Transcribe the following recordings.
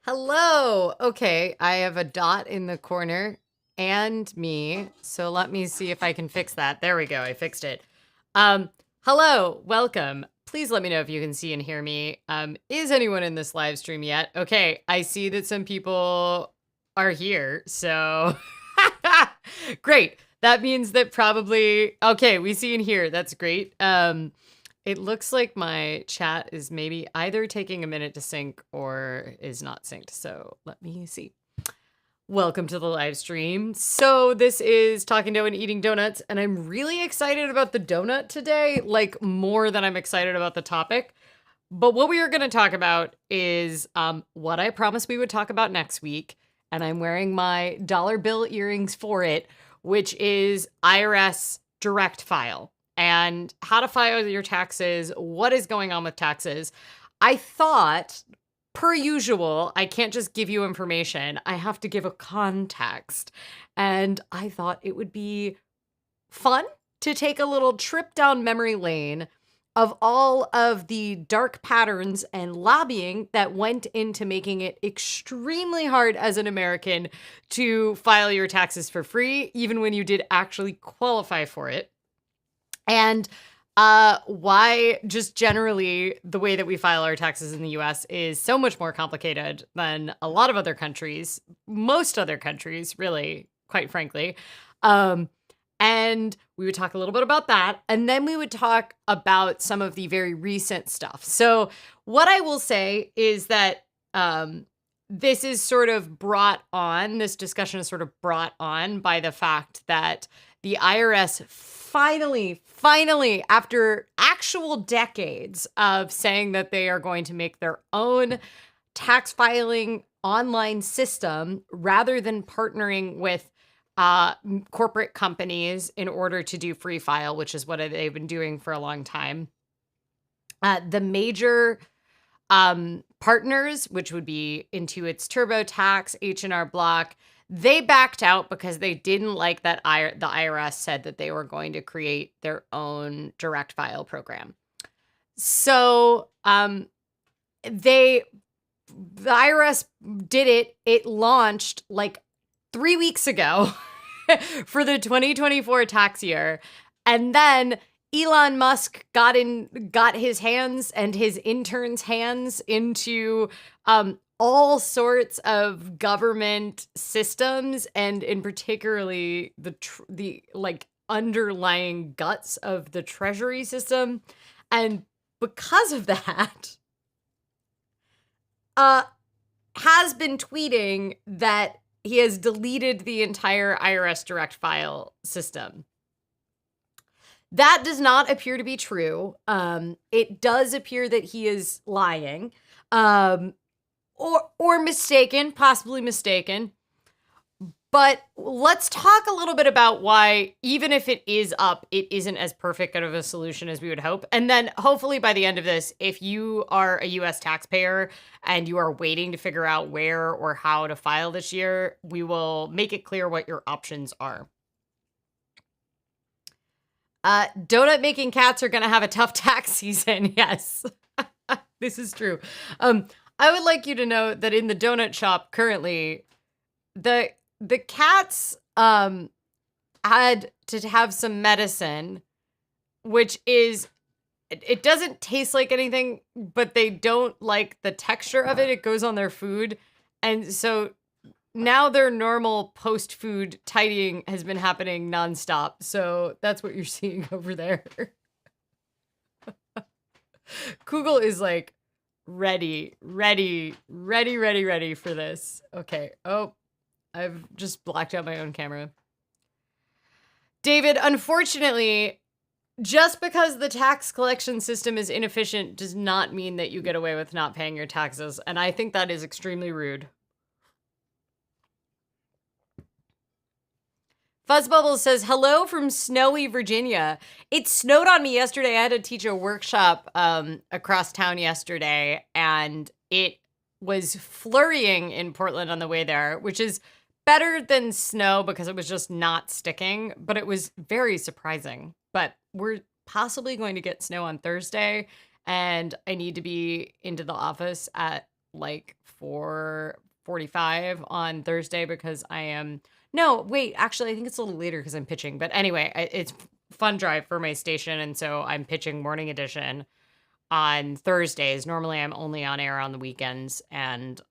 Hello. Okay, I have a dot in the corner and me. So let me see if I can fix that. There we go. I fixed it. Um, Hello, welcome. Please let me know if you can see and hear me. Is anyone in this live stream yet? Okay, I see that some people are here. So great. That means that probably okay, we see and hear. That's great. It looks like my chat is maybe either taking a minute to sync or is not synced. So let me see. Welcome to the live stream. So this is Talking Dough and Eating Donuts, and I'm really excited about the donut today, like more than I'm excited about the topic. But what we are going to talk about is what I promised we would talk about next week, and I'm wearing my dollar bill earrings for it, which is IRS direct file and how to file your taxes, what is going on with taxes. I thought, per usual, I can't just give you information. I have to give a context. And I thought it would be fun to take a little trip down memory lane of all of the dark patterns and lobbying that went into making it extremely hard as an American to file your taxes for free, even when you did actually qualify for it. And why just generally the way that we file our taxes in the US is so much more complicated than a lot of other countries, most other countries, really, quite frankly. And we would talk a little bit about that. And then we would talk about some of the very recent stuff. So, what I will say is that this is sort of brought on, this discussion is sort of brought on by the fact that the IRS finally, after actual decades of saying that they are going to make their own tax filing online system rather than partnering with corporate companies in order to do free file, which is what they've been doing for a long time. The major partners, which would be Intuit's TurboTax, H&R Block, they backed out because they didn't like that the IRS said that they were going to create their own direct file program. So the IRS did it. It launched like 3 weeks ago for the 2024 tax year. And then Elon Musk got his hands and his interns' hands into all sorts of government systems, and in particularly the like underlying guts of the Treasury system. And because of that, has been tweeting that he has deleted the entire IRS direct file system. That does not appear to be true. It does appear that he is lying, or mistaken, possibly mistaken. But let's talk a little bit about why, even if it is up, it isn't as perfect of a solution as we would hope. And then hopefully by the end of this, if you are a US taxpayer and you are waiting to figure out where or how to file this year, we will make it clear what your options are. Donut making cats are going to have a tough tax season. Yes, this is true. I would like you to know that in the donut shop currently, the cats had to have some medicine, which is, it doesn't taste like anything, but they don't like the texture of it. It goes on their food. And so now their normal post-food tidying has been happening nonstop. So that's what you're seeing over there. Google is like ready for this. Okay. Oh, I've just blacked out my own camera. David, unfortunately, just because the tax collection system is inefficient does not mean that you get away with not paying your taxes. And I think that is extremely rude. Fuzzbubbles says, hello from snowy Virginia. It snowed on me yesterday. I had to teach a workshop across town yesterday, and it was flurrying in Portland on the way there, which is better than snow because it was just not sticking, but it was very surprising. But we're possibly going to get snow on Thursday, and I need to be into the office at like 4:45 on Thursday because I am no, wait, actually I think it's a little later because I'm pitching. But anyway, it's fun drive for my station, and so I'm pitching morning edition on Thursdays. Normally I'm only on air on the weekends, and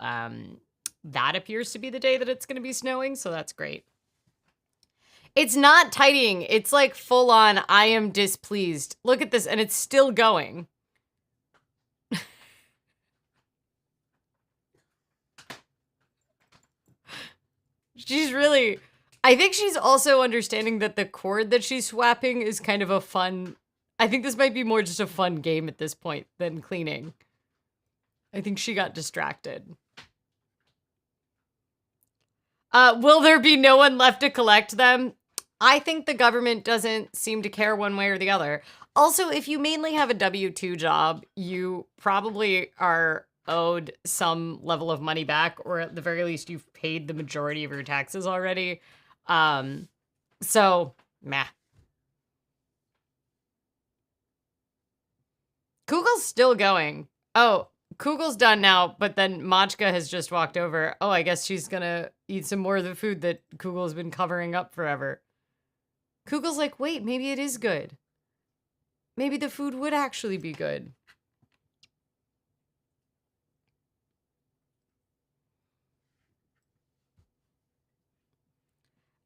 that appears to be the day that it's going to be snowing, so that's great. It's not tidying. It's like full on, I am displeased. Look at this, and it's still going. She's really, I think she's also understanding that the cord that she's swapping is kind of a fun, I think this might be more just a fun game at this point than cleaning. I think she got distracted. Will there be no one left to collect them? I think the government doesn't seem to care one way or the other. Also, if you mainly have a W-2 job, you probably are owed some level of money back, or at the very least, you've paid the majority of your taxes already. So, meh. Kugel's still going. Oh, Kugel's done now, but then Machka has just walked over. Oh, I guess she's gonna eat some more of the food that Kugel's been covering up forever. Kugel's like, wait, maybe it is good. Maybe the food would actually be good.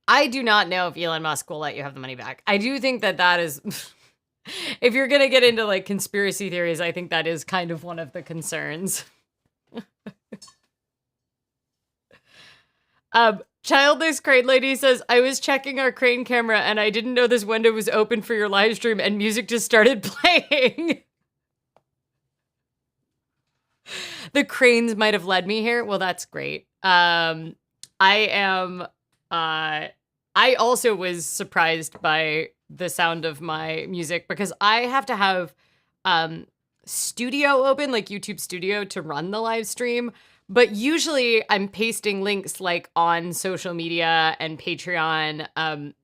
I do not know if Elon Musk will let you have the money back. I do think that that is, if you're going to get into like conspiracy theories, I think that is kind of one of the concerns. Childless Crane Lady says, I was checking our crane camera and I didn't know this window was open for your live stream and music just started playing. The cranes might have led me here. Well, that's great. I also was surprised by the sound of my music because I have to have Studio open, like YouTube Studio, to run the live stream. But usually I'm pasting links like on social media and Patreon,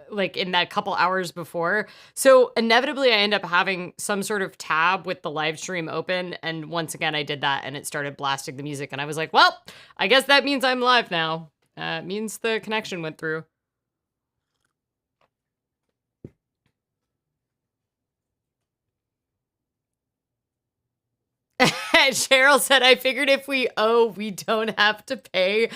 like in that couple hours before. So inevitably I end up having some sort of tab with the live stream open. And once again, I did that and it started blasting the music. And I was like, well, I guess that means I'm live now. It means the connection went through. Cheryl said, I figured if we owe, we don't have to pay.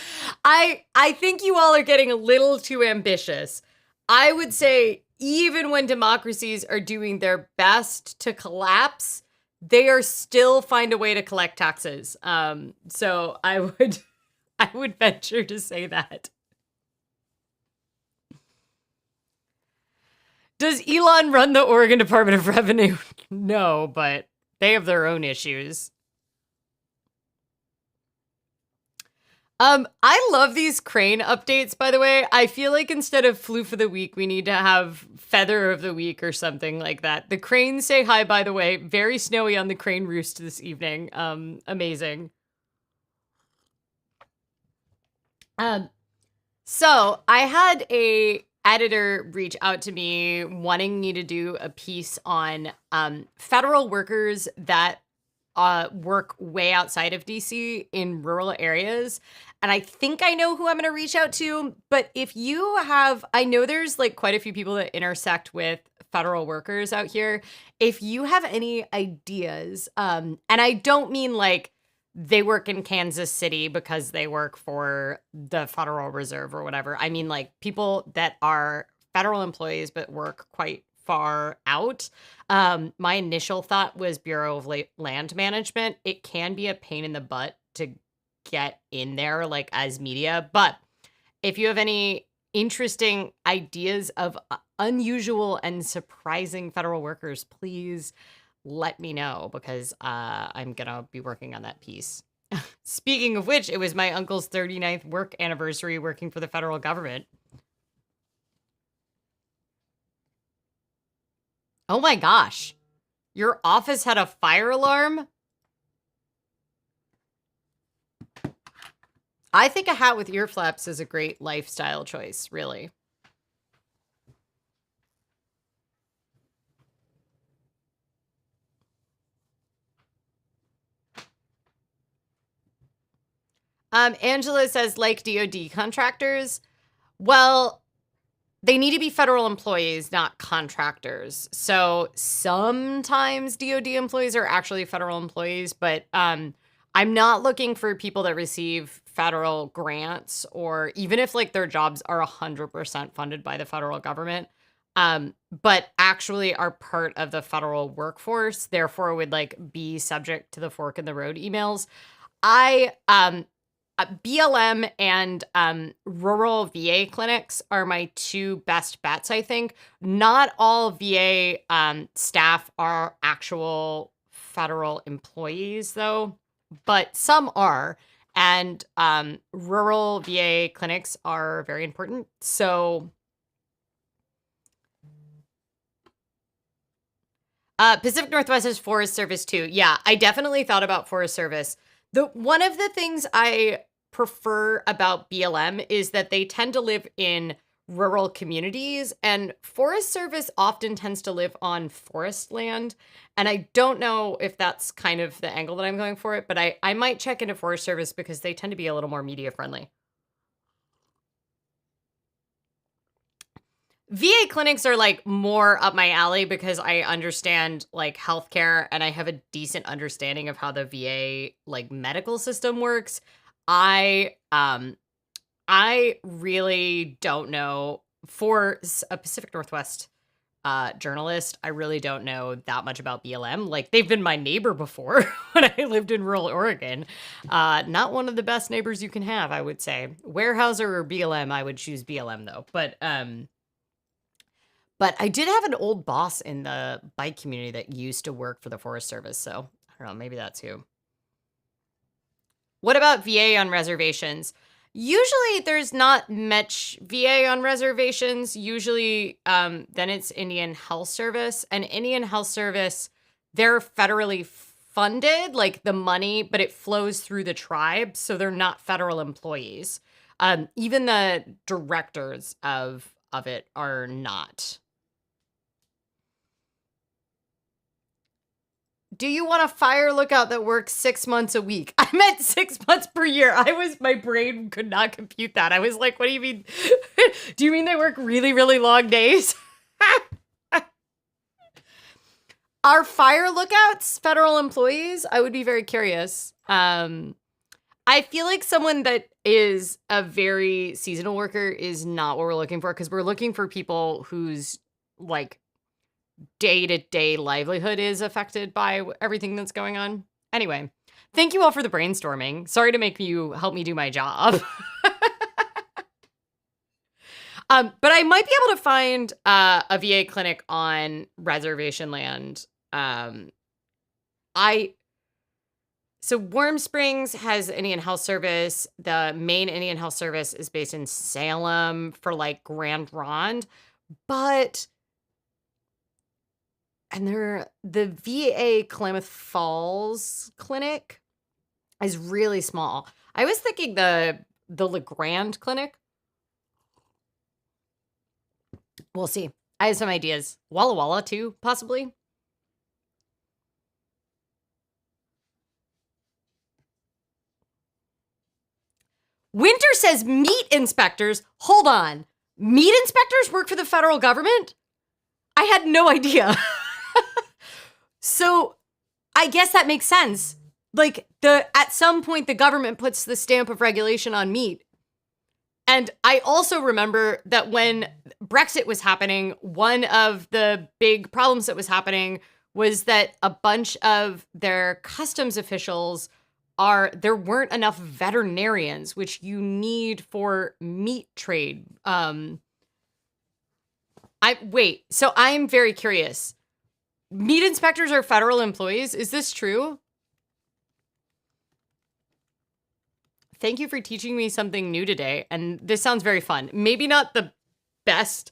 I think you all are getting a little too ambitious. I would say even when democracies are doing their best to collapse, they are still find a way to collect taxes. So I would venture to say that. Does Elon run the Oregon Department of Revenue? No, but they have their own issues. I love these crane updates, by the way. I feel like instead of Floof of the Week, we need to have Feather of the Week or something like that. The cranes say hi, by the way. Very snowy on the crane roost this evening. Amazing. So I had a editor reach out to me wanting me to do a piece on federal workers that work way outside of DC in rural areas. And I think I know who I'm going to reach out to. But if you have, I know there's like quite a few people that intersect with federal workers out here. If you have any ideas, and I don't mean like they work in Kansas City because they work for the Federal Reserve or whatever. I mean like people that are federal employees but work quite far out. My initial thought was Bureau of Land Management. It can be a pain in the butt to get in there like as media, but if you have any interesting ideas of unusual and surprising federal workers, please let me know because I'm gonna be working on that piece. Speaking of which, it was my uncle's 39th work anniversary working for the federal government. Oh my gosh. Your office had a fire alarm? I think a hat with ear flaps is a great lifestyle choice, really. Angela says, like DoD contractors. Well, they need to be federal employees, not contractors. So sometimes DoD employees are actually federal employees, but I'm not looking for people that receive federal grants, or even if like their jobs are 100% funded by the federal government, but actually are part of the federal workforce, therefore would like be subject to the fork in the road emails. I BLM and rural VA clinics are my two best bets, I think. Not all VA staff are actual federal employees, though, but some are. And rural VA clinics are very important. So Pacific Northwest is Forest Service too. Yeah, I definitely thought about Forest Service. One of the things I prefer about BLM is that they tend to live in rural communities, and Forest Service often tends to live on forest land. And I don't know if that's kind of the angle that I'm going for it, but I might check into Forest Service because they tend to be a little more media friendly. VA clinics are like more up my alley because I understand like healthcare and I have a decent understanding of how the VA like medical system works. I really don't know. For a Pacific Northwest journalist, I really don't know that much about BLM. Like they've been my neighbor before when I lived in rural Oregon. Not one of the best neighbors you can have, I would say. Weyerhaeuser or BLM, I would choose BLM though. But I did have an old boss in the bike community that used to work for the Forest Service. So I don't know, maybe that's who. What about VA on reservations? Usually there's not much VA on reservations. Usually then it's Indian Health Service. And Indian Health Service, they're federally funded, like the money, but it flows through the tribe. So they're not federal employees. Even the directors of it are not. Do you want a fire lookout that works 6 months a week? I meant 6 months per year. My brain could not compute that. I was like, what do you mean? Do you mean they work really, really long days? Are fire lookouts federal employees? I would be very curious. I feel like someone that is a very seasonal worker is not what we're looking for, because we're looking for people whose like day-to-day livelihood is affected by everything that's going on. Anyway, thank you all for the brainstorming. Sorry to make you help me do my job. But I might be able to find a VA clinic on reservation land. So Warm Springs has Indian Health Service. The main Indian Health Service is based in Salem for like Grand Ronde, but the VA Klamath Falls clinic is really small. I was thinking the LeGrand clinic. We'll see. I have some ideas. Walla Walla too, possibly. Winter says meat inspectors. Hold on. Meat inspectors work for the federal government? I had no idea. So I guess that makes sense. Like at some point the government puts the stamp of regulation on meat. And I also remember that when Brexit was happening, one of the big problems that was happening was that a bunch of their customs officials there weren't enough veterinarians, which you need for meat trade. So I'm very curious. Meat inspectors are federal employees. Is this true? Thank you for teaching me something new today. And this sounds very fun. Maybe not the best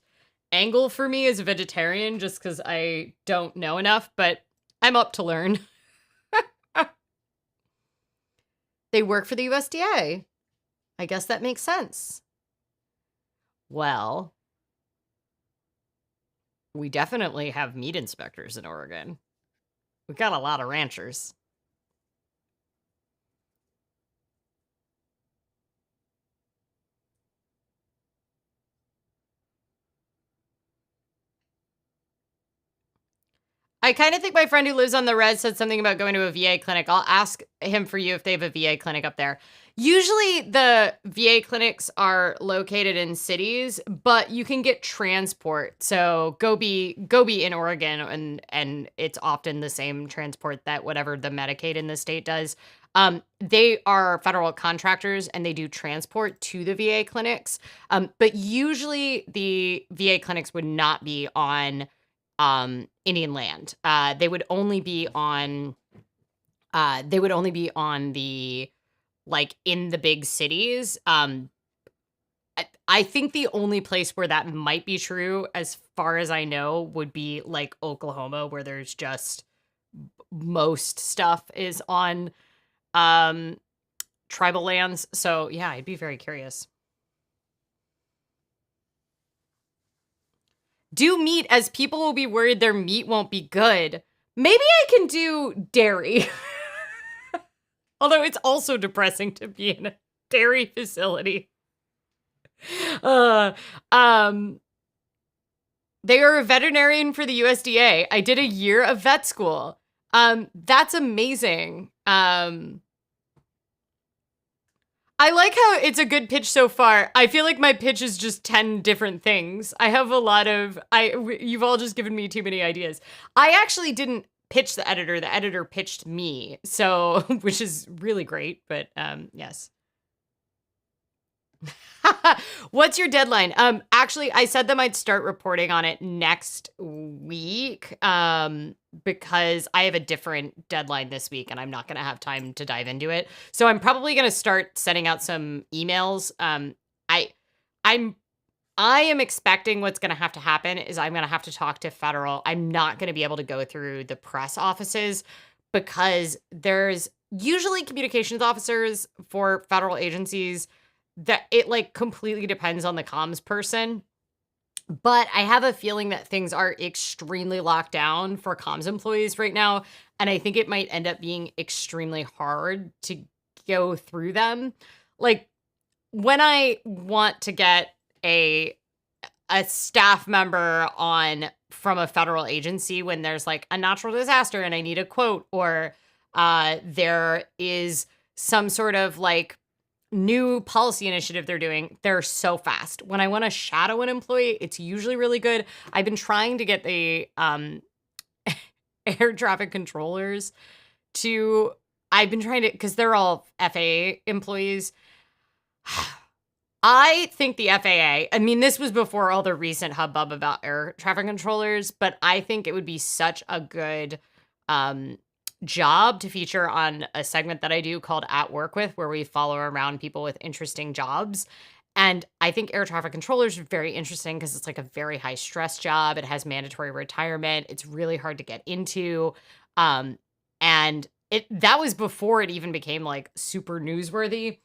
angle for me as a vegetarian, just because I don't know enough, but I'm up to learn. They work for the USDA. I guess that makes sense. Well, we definitely have meat inspectors in Oregon. We got a lot of ranchers. I kind of think my friend who lives on the res said something about going to a VA clinic. I'll ask him for you if they have a VA clinic up there. Usually the VA clinics are located in cities, but you can get transport. So go be in Oregon, and it's often the same transport that whatever the Medicaid in the state does. They are federal contractors and they do transport to the VA clinics. But usually the VA clinics would not be on Indian land. They would only be on the like in the big cities. I think the only place where that might be true, as far as I know, would be like Oklahoma, where there's just most stuff is on tribal lands. So yeah, I'd be very curious. Do meat, as people will be worried their meat won't be good. Maybe I can do dairy. Although it's also depressing to be in a dairy facility. Uh, um, they are a veterinarian for the USDA. I did a year of vet school. That's amazing. I like how it's a good pitch so far. I feel like my pitch is just 10 different things. I have a lot of, you've all just given me too many ideas. I actually didn't pitch the editor pitched me. So, which is really great, but yes. What's your deadline? Actually, I said that I'd start reporting on it next week, because I have a different deadline this week and I'm not going to have time to dive into it. So I'm probably going to start sending out some emails. I am expecting what's going to have to happen is I'm going to have to talk to federal. I'm not going to be able to go through the press offices because there's usually communications officers for federal agencies that it like completely depends on the comms person. But I have a feeling that things are extremely locked down for comms employees right now. And I think it might end up being extremely hard to go through them. Like when I want to get a staff member on from a federal agency, when there's like a natural disaster and I need a quote, or there is some sort of like new policy initiative they're so fast. When I want to shadow an employee, it's usually really good. I've been trying to get the air traffic controllers because they're all FAA employees. I think the FAA, I mean, this was before all the recent hubbub about air traffic controllers, but I think it would be such a good job to feature on a segment that I do called At Work With, where we follow around people with interesting jobs. And I think air traffic controllers are very interesting because it's like a very high stress job. It has mandatory retirement. It's really hard to get into. And that was before it even became like super newsworthy.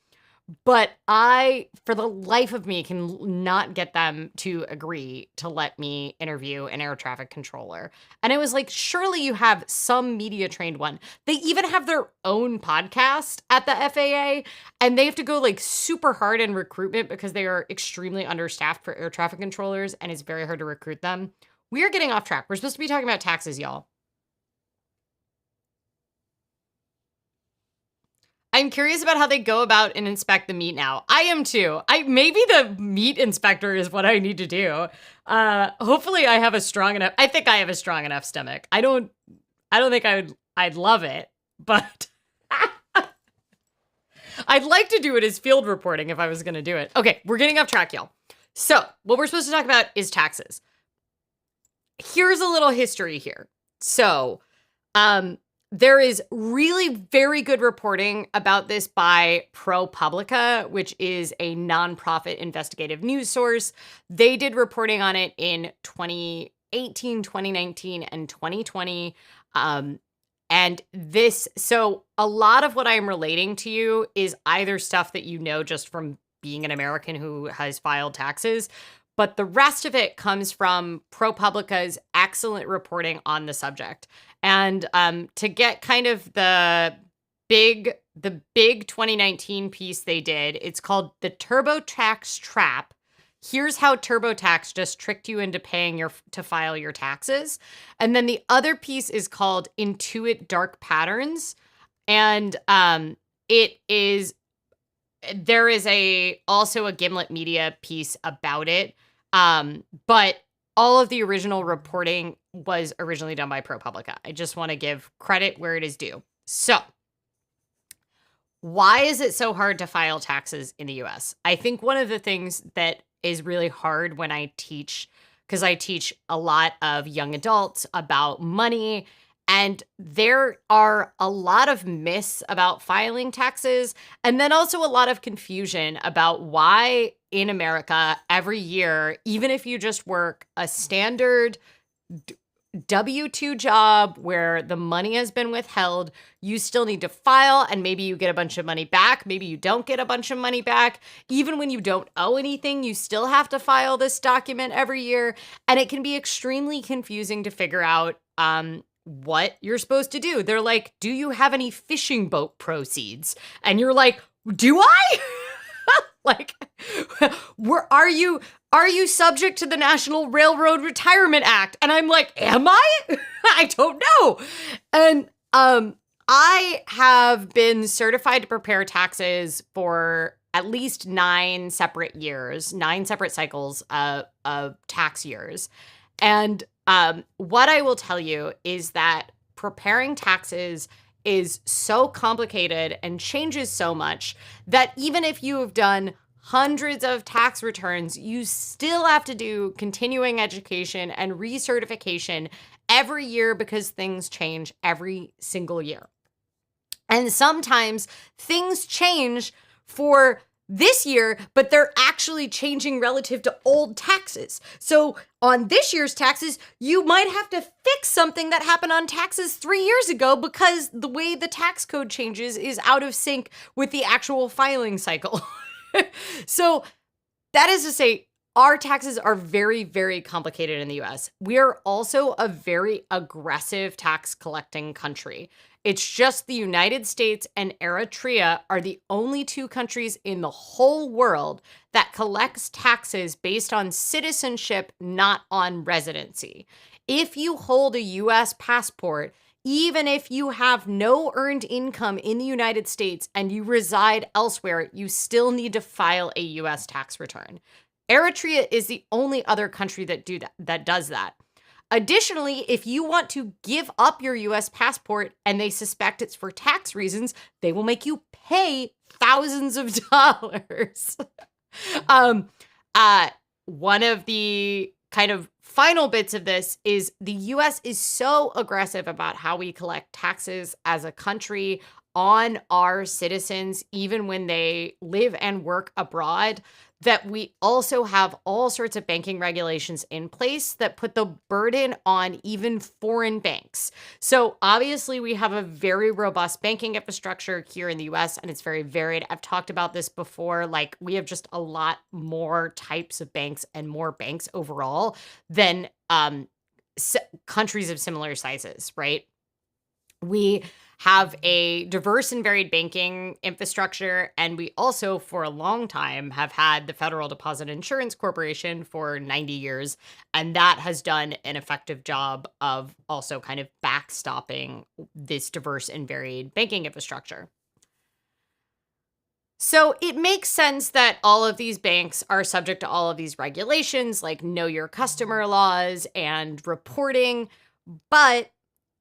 But I, for the life of me, can not get them to agree to let me interview an air traffic controller. And it was like, surely you have some media trained one. They even have their own podcast at the FAA, and they have to go like super hard in recruitment because they are extremely understaffed for air traffic controllers, and it's very hard to recruit them. We are getting off track. We're supposed to be talking about taxes, y'all. I'm curious about how they go about and inspect the meat now. I am too. Maybe the meat inspector is what I need to do. Hopefully I have a strong enough, I think I have a strong enough stomach. I don't think I'd love it, but I'd like to do it as field reporting if I was going to do it. Okay, we're getting off track, y'all. So what we're supposed to talk about is taxes. Here's a little history here. So, there is really very good reporting about this by ProPublica, which is a nonprofit investigative news source. They did reporting on it in 2018, 2019, and 2020. So a lot of what I'm relating to you is either stuff that you know just from being an American who has filed taxes, but the rest of it comes from ProPublica's excellent reporting on the subject. And to get kind of the big 2019 piece they did, it's called The TurboTax Trap. here's how TurboTax just tricked you into paying to file your taxes. And then the other piece is called Intuit Dark Patterns. And there is also a Gimlet Media piece about it. But all of the original reporting was originally done by ProPublica. I just want to give credit where it is due. So, why is it so hard to file taxes in the US? I think one of the things that is really hard when I teach, because I teach a lot of young adults about money, and there are a lot of myths about filing taxes, and then also a lot of confusion about why in America every year, even if you just work a standard W-2 job where the money has been withheld, you still need to file, and maybe you get a bunch of money back. Maybe you don't get a bunch of money back. Even when you don't owe anything, you still have to file this document every year. And it can be extremely confusing to figure out what you're supposed to do. They're like, do you have any fishing boat proceeds? And you're like, do I? Like, are you subject to the National Railroad Retirement Act? And I'm like, am I? I don't know. And I have been certified to prepare taxes for at least 9 separate cycles of tax years. And what I will tell you is that preparing taxes is so complicated and changes so much that even if you have done hundreds of tax returns, you still have to do continuing education and recertification every year because things change every single year. And sometimes things change for this year, but they're actually changing relative to old taxes. So on this year's taxes, you might have to fix something that happened on taxes 3 years ago because the way the tax code changes is out of sync with the actual filing cycle. So that is to say, our taxes are very, very complicated in the US. We are also a very aggressive tax collecting country. It's just the United States and Eritrea are the only 2 countries in the whole world that collects taxes based on citizenship, not on residency. If you hold a US passport, even if you have no earned income in the United States and you reside elsewhere, you still need to file a US tax return. Eritrea is the only other country that does that. Additionally, if you want to give up your US passport and they suspect it's for tax reasons, they will make you pay thousands of dollars. One of the kind of final bits of this is the US is so aggressive about how we collect taxes as a country on our citizens, even when they live and work abroad, that we also have all sorts of banking regulations in place that put the burden on even foreign banks. So obviously we have a very robust banking infrastructure here in the US, and it's very varied. I've talked about this before. Like, we have just a lot more types of banks and more banks overall than countries of similar sizes, right? We have a diverse and varied banking infrastructure, and we also, for a long time, have had the Federal Deposit Insurance Corporation for 90 years, and that has done an effective job of also kind of backstopping this diverse and varied banking infrastructure. So it makes sense that all of these banks are subject to all of these regulations, like know your customer laws and reporting, but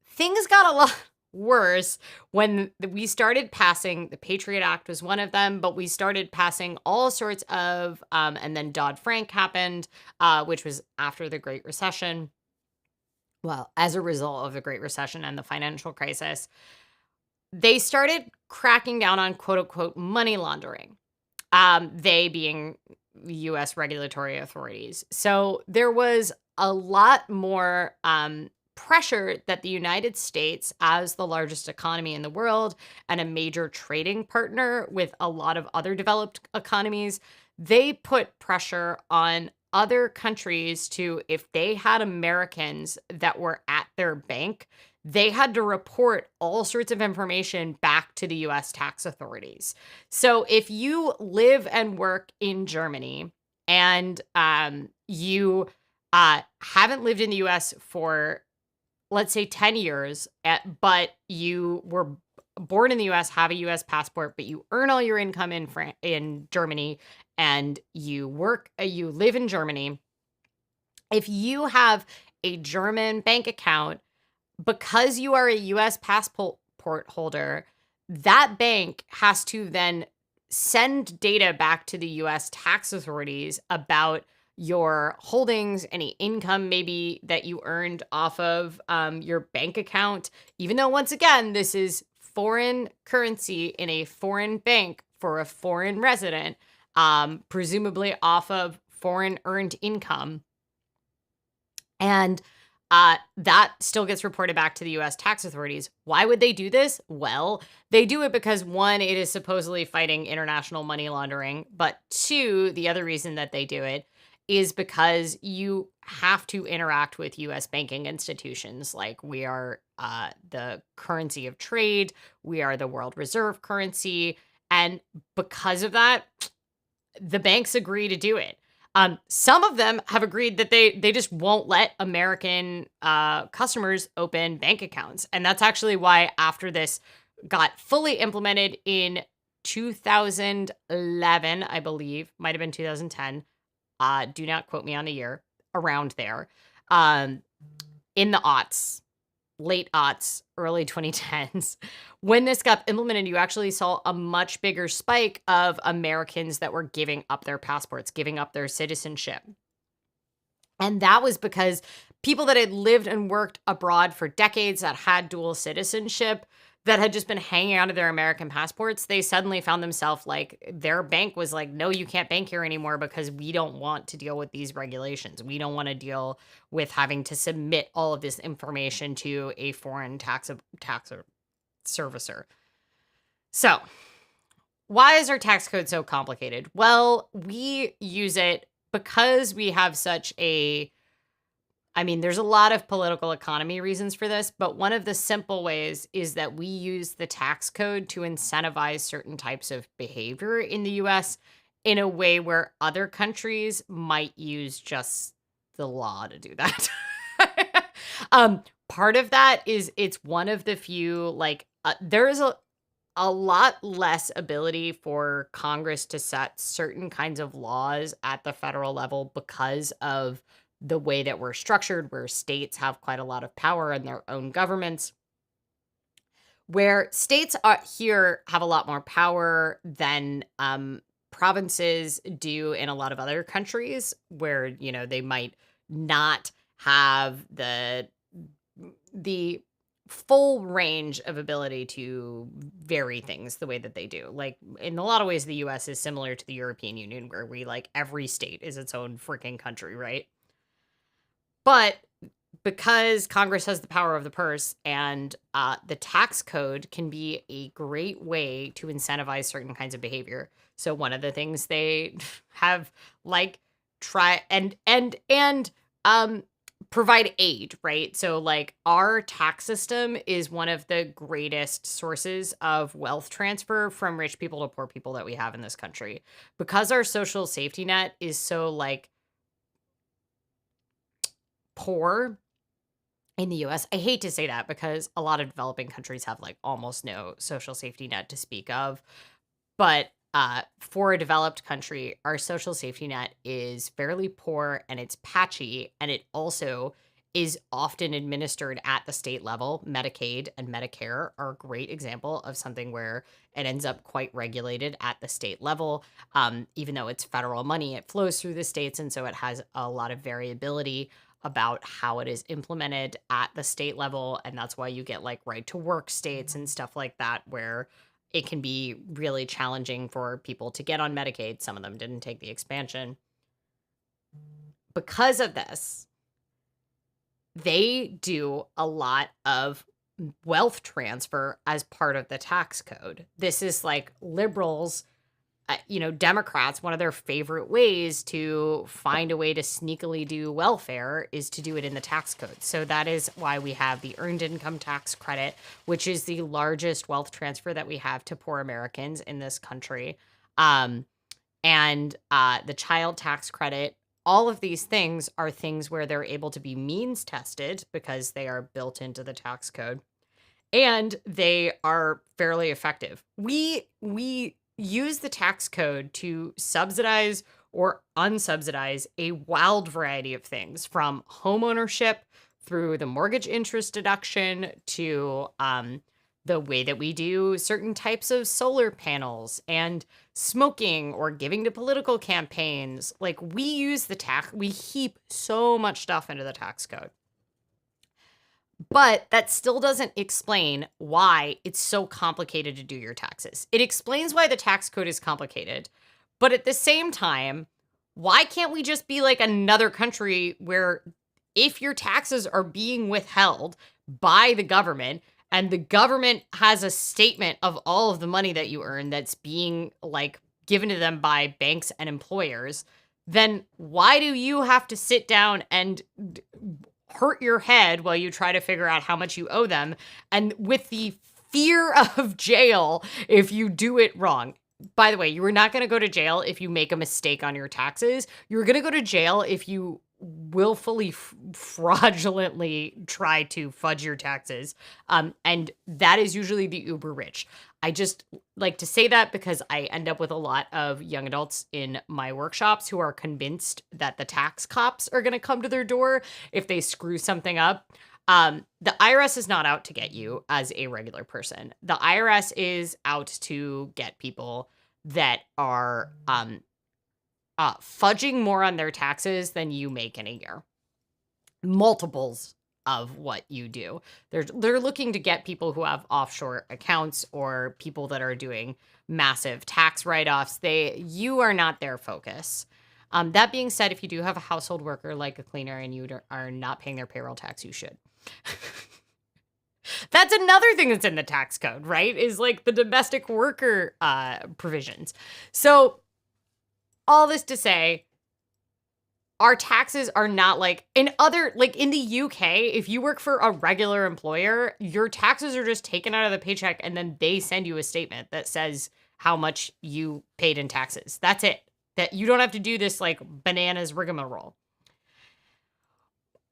things got a lot worse when we started passing, the Patriot Act was one of them, but we started passing all sorts of, and then Dodd-Frank happened, which was after the Great Recession. Well, as a result of the Great Recession and the financial crisis, they started cracking down on quote unquote money laundering, they being US regulatory authorities. So there was a lot more, pressure that the United States, as the largest economy in the world and a major trading partner with a lot of other developed economies, they put pressure on other countries to, if they had Americans that were at their bank, they had to report all sorts of information back to the US tax authorities. So if you live and work in Germany and you haven't lived in the US for, let's say, 10 years, but you were born in the US, have a US passport, but you earn all your income in Germany, and you live in Germany. If you have a German bank account, because you are a US passport holder, that bank has to then send data back to the US tax authorities about your holdings, any income maybe that you earned off of your bank account, even though, once again, this is foreign currency in a foreign bank for a foreign resident, presumably off of foreign earned income. And that still gets reported back to the US tax authorities. Why would they do this? Well, they do it because, one, it is supposedly fighting international money laundering. But two, the other reason that they do it is because you have to interact with US banking institutions. Like, we are the currency of trade, we are the world reserve currency. And because of that, the banks agree to do it. Some of them have agreed that they just won't let American customers open bank accounts. And that's actually why, after this got fully implemented in 2011, I believe, might have been 2010. Do not quote me on the year, around there. In the aughts, late aughts, early 2010s, when this got implemented, you actually saw a much bigger spike of Americans that were giving up their passports, giving up their citizenship. And that was because people that had lived and worked abroad for decades, that had dual citizenship, that had just been hanging out of their American passports, they suddenly found themselves like, their bank was like, no, you can't bank here anymore because we don't want to deal with these regulations. We don't want to deal with having to submit all of this information to a foreign tax servicer. So, why is our tax code so complicated? Well, we use it because we have such there's a lot of political economy reasons for this, but one of the simple ways is that we use the tax code to incentivize certain types of behavior in the US in a way where other countries might use just the law to do that. Part of that is it's one of the few, there's a lot less ability for Congress to set certain kinds of laws at the federal level because of the way that we're structured, where states have quite a lot of power in their own governments, where states here have a lot more power than provinces do in a lot of other countries, where, they might not have the full range of ability to vary things the way that they do. Like, in a lot of ways, the US is similar to the European Union, where every state is its own freaking country, right? But because Congress has the power of the purse, and the tax code can be a great way to incentivize certain kinds of behavior. So one of the things they have try and provide aid, right? So our tax system is one of the greatest sources of wealth transfer from rich people to poor people that we have in this country, because our social safety net is so poor in the US. I hate to say that because a lot of developing countries have almost no social safety net to speak of. But for a developed country, our social safety net is fairly poor, and it's patchy, and it also is often administered at the state level. Medicaid and Medicare are a great example of something where it ends up quite regulated at the state level. Even though it's federal money, it flows through the states, and so it has a lot of variability about how it is implemented at the state level. And that's why you get right to work states and stuff like that, where it can be really challenging for people to get on Medicaid. Some of them didn't take the expansion. Because of this, they do a lot of wealth transfer as part of the tax code. This is liberals, Democrats, one of their favorite ways to find a way to sneakily do welfare is to do it in the tax code. So that is why we have the earned income tax credit, which is the largest wealth transfer that we have to poor Americans in this country. and the child tax credit. All of these things are things where they're able to be means tested because they are built into the tax code, and they are fairly effective. We use the tax code to subsidize or unsubsidize a wild variety of things, from home ownership through the mortgage interest deduction to the way that we do certain types of solar panels and smoking or giving to political campaigns. Like, we use we heap so much stuff into the tax code. But that still doesn't explain why it's so complicated to do your taxes. It explains why the tax code is complicated. But at the same time, why can't we just be like another country where if your taxes are being withheld by the government and the government has a statement of all of the money that you earn that's being like given to them by banks and employers, then why do you have to sit down and hurt your head while you try to figure out how much you owe them, and with the fear of jail if you do it wrong? By the way, you are not going to go to jail if you make a mistake on your taxes. You're going to go to jail if you willfully fraudulently try to fudge your taxes. And that is usually the uber rich. I just like to say that because I end up with a lot of young adults in my workshops who are convinced that the tax cops are going to come to their door if they screw something up. The IRS is not out to get you as a regular person. The IRS is out to get people that are fudging more on their taxes than you make in a year. Multiples of what you do. They're looking to get people who have offshore accounts or people that are doing massive tax write-offs. You are not their focus. That being said, if you do have a household worker like a cleaner and you are not paying their payroll tax, you should. That's another thing that's in the tax code, right? Is like the domestic worker provisions. So all this to say, our taxes are not like in the UK, if you work for a regular employer, your taxes are just taken out of the paycheck and then they send you a statement that says how much you paid in taxes. That's it. That you don't have to do this like bananas rigmarole.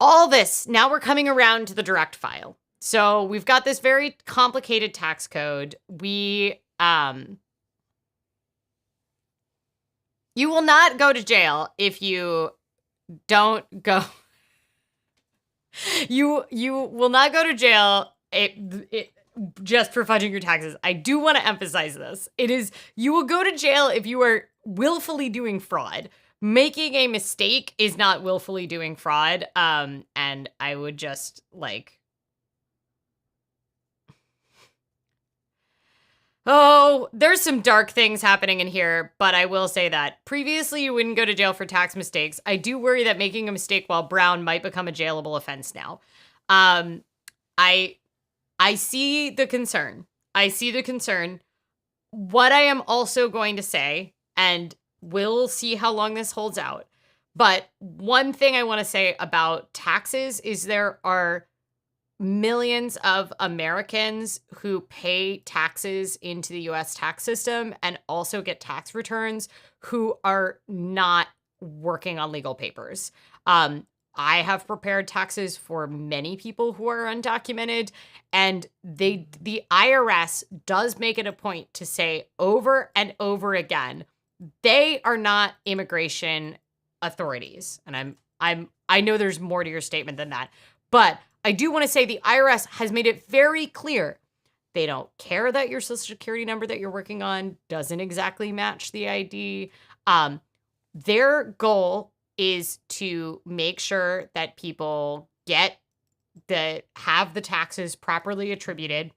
All this, now we're coming around to the direct file. So we've got this very complicated tax code. You will not go to jail if you don't go. You will not go to jail just for fudging your taxes. I do want to emphasize this. You will go to jail if you are willfully doing fraud. Making a mistake is not willfully doing fraud. And I would just like, oh, there's some dark things happening in here, but I will say that previously you wouldn't go to jail for tax mistakes. I do worry that making a mistake while brown might become a jailable offense now. I see the concern. What I am also going to say, and we'll see how long this holds out, but one thing I want to say about taxes is there are millions of Americans who pay taxes into the US tax system and also get tax returns who are not working on legal papers. I have prepared taxes for many people who are undocumented, and the IRS does make it a point to say over and over again, they are not immigration authorities. And I know there's more to your statement than that, but I do want to say the IRS has made it very clear they don't care that your social security number that you're working on doesn't exactly match the ID. Their goal is to make sure that people have the taxes properly attributed,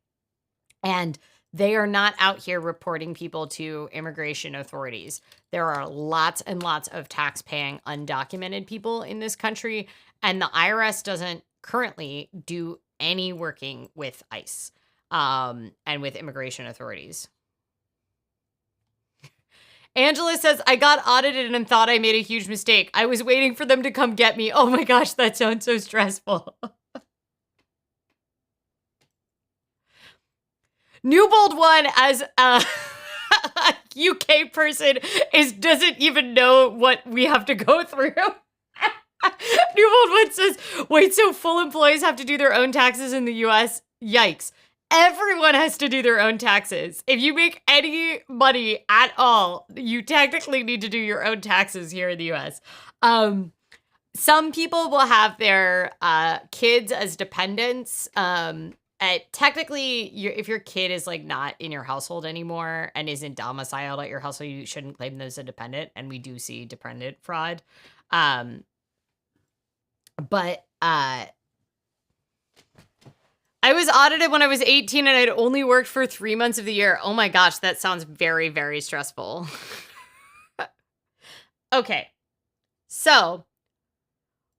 and they are not out here reporting people to immigration authorities. There are lots and lots of tax-paying undocumented people in this country, and the IRS doesn't currently do any working with ICE and with immigration authorities. Angela says, I got audited and thought I made a huge mistake. I was waiting for them to come get me. Oh my gosh, that sounds so stressful. Newbold one as UK person doesn't even know what we have to go through. New World One says, wait, so full employees have to do their own taxes in the US? Yikes. Everyone has to do their own taxes. If you make any money at all, you technically need to do your own taxes here in the US. Some people will have their kids as dependents. Technically, if your kid is like not in your household anymore and isn't domiciled at your household, you shouldn't claim them as a dependent. And we do see dependent fraud. But I was audited when I was 18 and I'd only worked for 3 months of the year. Oh my gosh, that sounds very, very stressful. Okay, so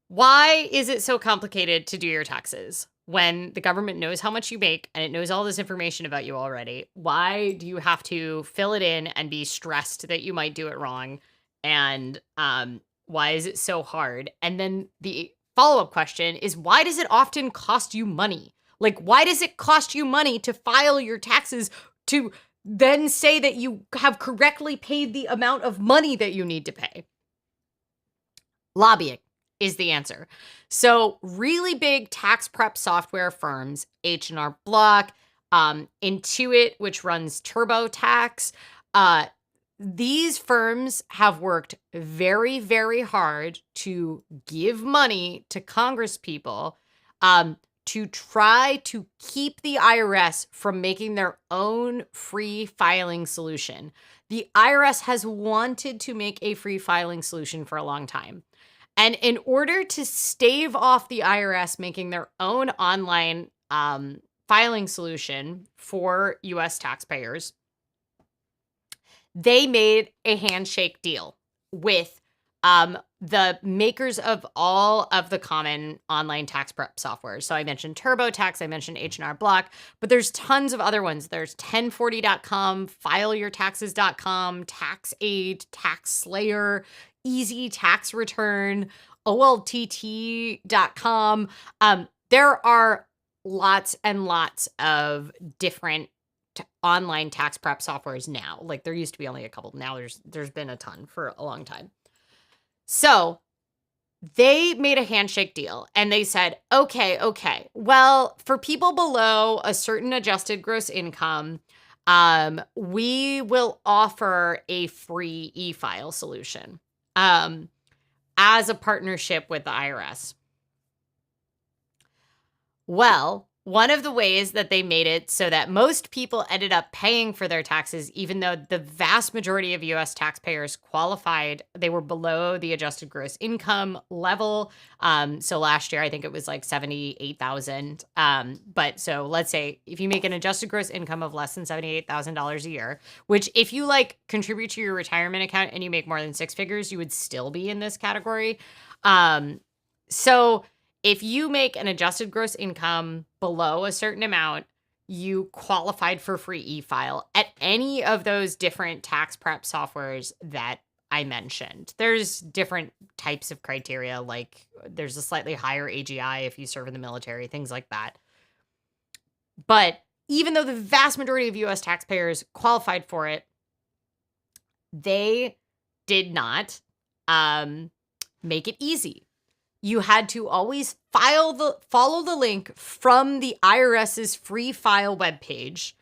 why is it so complicated to do your taxes when the government knows how much you make and it knows all this information about you already? Why do you have to fill it in and be stressed that you might do it wrong? And why is it so hard? And then the follow-up question is, why does it often cost you money? Like, why does it cost you money to file your taxes to then say that you have correctly paid the amount of money that you need to pay? Lobbying is the answer. So really big tax prep software firms, H&R Block, Intuit, which runs TurboTax, these firms have worked very, very hard to give money to Congresspeople to try to keep the IRS from making their own free filing solution. The IRS has wanted to make a free filing solution for a long time. And in order to stave off the IRS making their own online filing solution for US taxpayers, they made a handshake deal with the makers of all of the common online tax prep software. So I mentioned TurboTax, I mentioned H&R Block, but there's tons of other ones. There's 1040.com, fileyourtaxes.com, TaxAid, TaxSlayer, Easy Tax Return, OLTT.com. There are lots and lots of different online tax prep softwares now. Like, there used to be only a couple. Now there's been a ton for a long time. So they made a handshake deal and they said, okay, well, for people below a certain adjusted gross income, we will offer a free e-file solution as a partnership with the IRS. Well, one of the ways that they made it so that most people ended up paying for their taxes, even though the vast majority of US taxpayers qualified, they were below the adjusted gross income level. So last year, I think it was like $78,000. But so let's say if you make an adjusted gross income of less than $78,000 a year, which if you like contribute to your retirement account and you make more than six figures, you would still be in this category. So if you make an adjusted gross income below a certain amount, you qualified for free e-file at any of those different tax prep softwares that I mentioned. There's different types of criteria, like there's a slightly higher AGI if you serve in the military, things like that. But even though the vast majority of US taxpayers qualified for it, they did not make it easy. You had to always follow the link from the IRS's free file webpage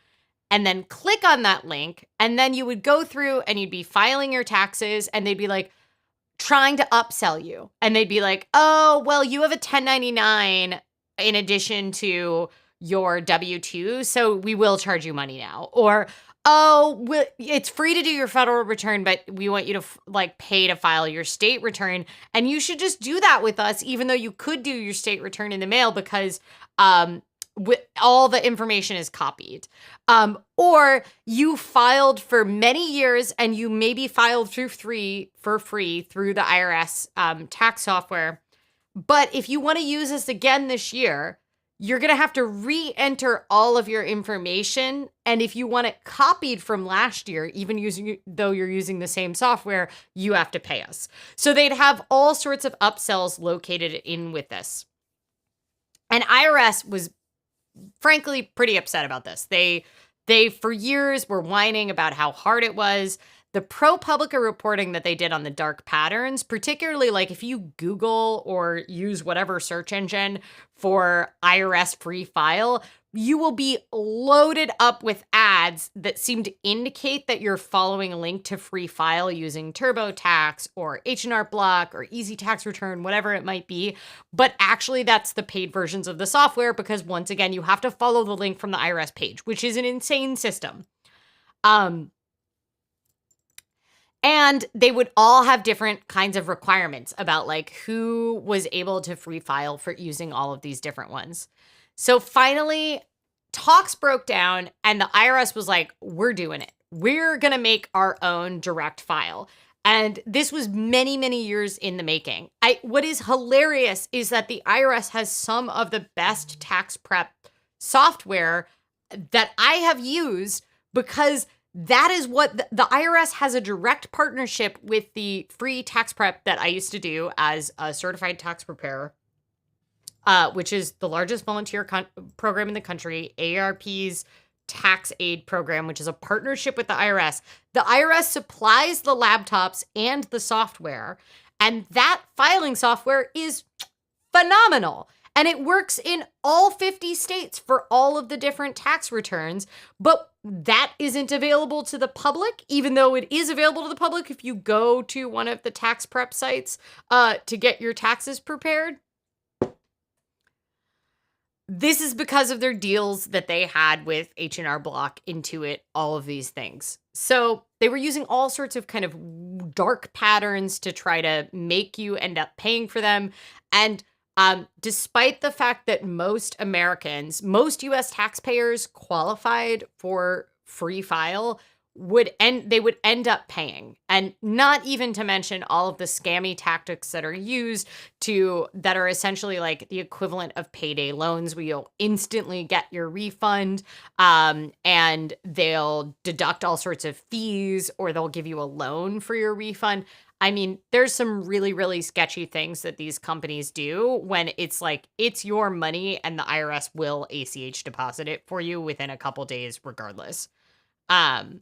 and then click on that link. And then you would go through and you'd be filing your taxes and they'd be like trying to upsell you. And they'd be like, oh, well, you have a 1099 in addition to your W-2, so we will charge you money now. Or, oh, it's free to do your federal return, but we want you to pay to file your state return. And you should just do that with us, even though you could do your state return in the mail because all the information is copied. Or you filed for many years and you maybe filed for free through the IRS tax software. But if you want to use this again this year, you're going to have to re-enter all of your information. And if you want it copied from last year, even though you're using the same software, you have to pay us. So they'd have all sorts of upsells located in with this. And IRS was frankly pretty upset about this. They They, for years, were whining about how hard it was. The ProPublica reporting that they did on the dark patterns, particularly like if you Google or use whatever search engine for IRS free file, you will be loaded up with ads that seem to indicate that you're following a link to free file using TurboTax or H&R Block or Easy Tax Return, whatever it might be. But actually, that's the paid versions of the software because, once again, you have to follow the link from the IRS page, which is an insane system. And they would all have different kinds of requirements about like who was able to free file for using all of these different ones. So finally, talks broke down and the IRS was like, we're doing it. We're going to make our own direct file. And this was many, many years in the making. What is hilarious is that the IRS has some of the best tax prep software that I have used because that is what the IRS has a direct partnership with the free tax prep that I used to do as a certified tax preparer, which is the largest volunteer program in the country, AARP's tax aid program, which is a partnership with the IRS. The IRS supplies the laptops and the software, and that filing software is phenomenal. And it works in all 50 states for all of the different tax returns, but that isn't available to the public, even though it is available to the public if you go to one of the tax prep sites to get your taxes prepared. This is because of their deals that they had with H&R Block, Intuit, all of these things. So they were using all sorts of kind of dark patterns to try to make you end up paying for them. And despite the fact that most Americans, most US taxpayers qualified for free file, they would end up paying. And not even to mention all of the scammy tactics that are used that are essentially like the equivalent of payday loans where you'll instantly get your refund, and they'll deduct all sorts of fees or they'll give you a loan for your refund. I mean, there's some really, really sketchy things that these companies do when it's like, it's your money and the IRS will ACH deposit it for you within a couple days regardless. And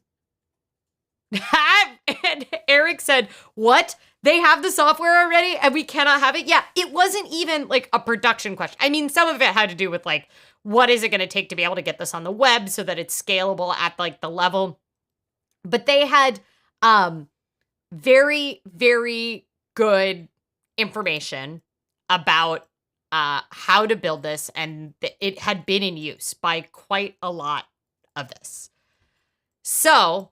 Eric said, what? They have the software already and we cannot have it? Yeah, it wasn't even like a production question. I mean, some of it had to do with like, what is it going to take to be able to get this on the web so that it's scalable at like the level? But they had very, very good information about how to build this, and it had been in use by quite a lot of this. So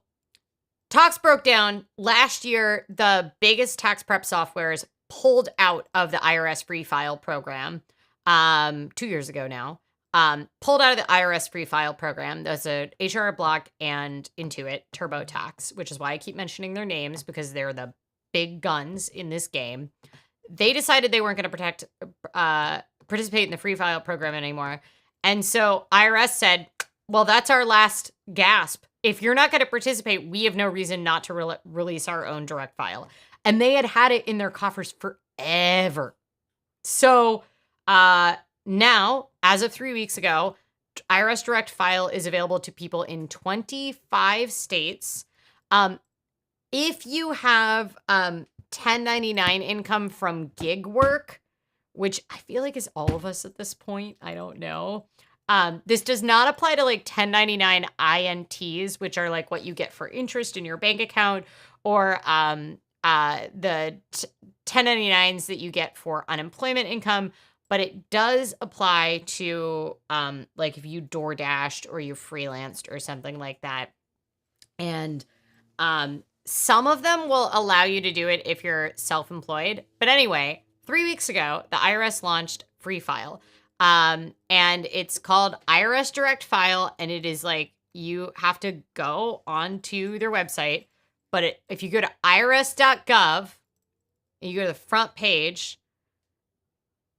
talks broke down. Last year, the biggest tax prep softwares pulled out of the IRS free file program 2 years ago now. Pulled out of the IRS free file program. There's a HR Block and Intuit TurboTax, which is why I keep mentioning their names because they're the big guns in this game. They decided they weren't going to participate in the free file program anymore. And so IRS said, well, that's our last gasp. If you're not going to participate, we have no reason not to release our own direct file. And they had it in their coffers forever. So, now, as of 3 weeks ago, IRS Direct File is available to people in 25 states. If you have 1099 income from gig work, which I feel like is all of us at this point, I don't know. This does not apply to like 1099 INTs, which are like what you get for interest in your bank account, or the 1099s that you get for unemployment income. But it does apply to like if you DoorDashed or you freelanced or something like that. And some of them will allow you to do it if you're self-employed. But anyway, 3 weeks ago, the IRS launched Free File. And it's called IRS Direct File. And it is like you have to go onto their website. But if you go to irs.gov and you go to the front page,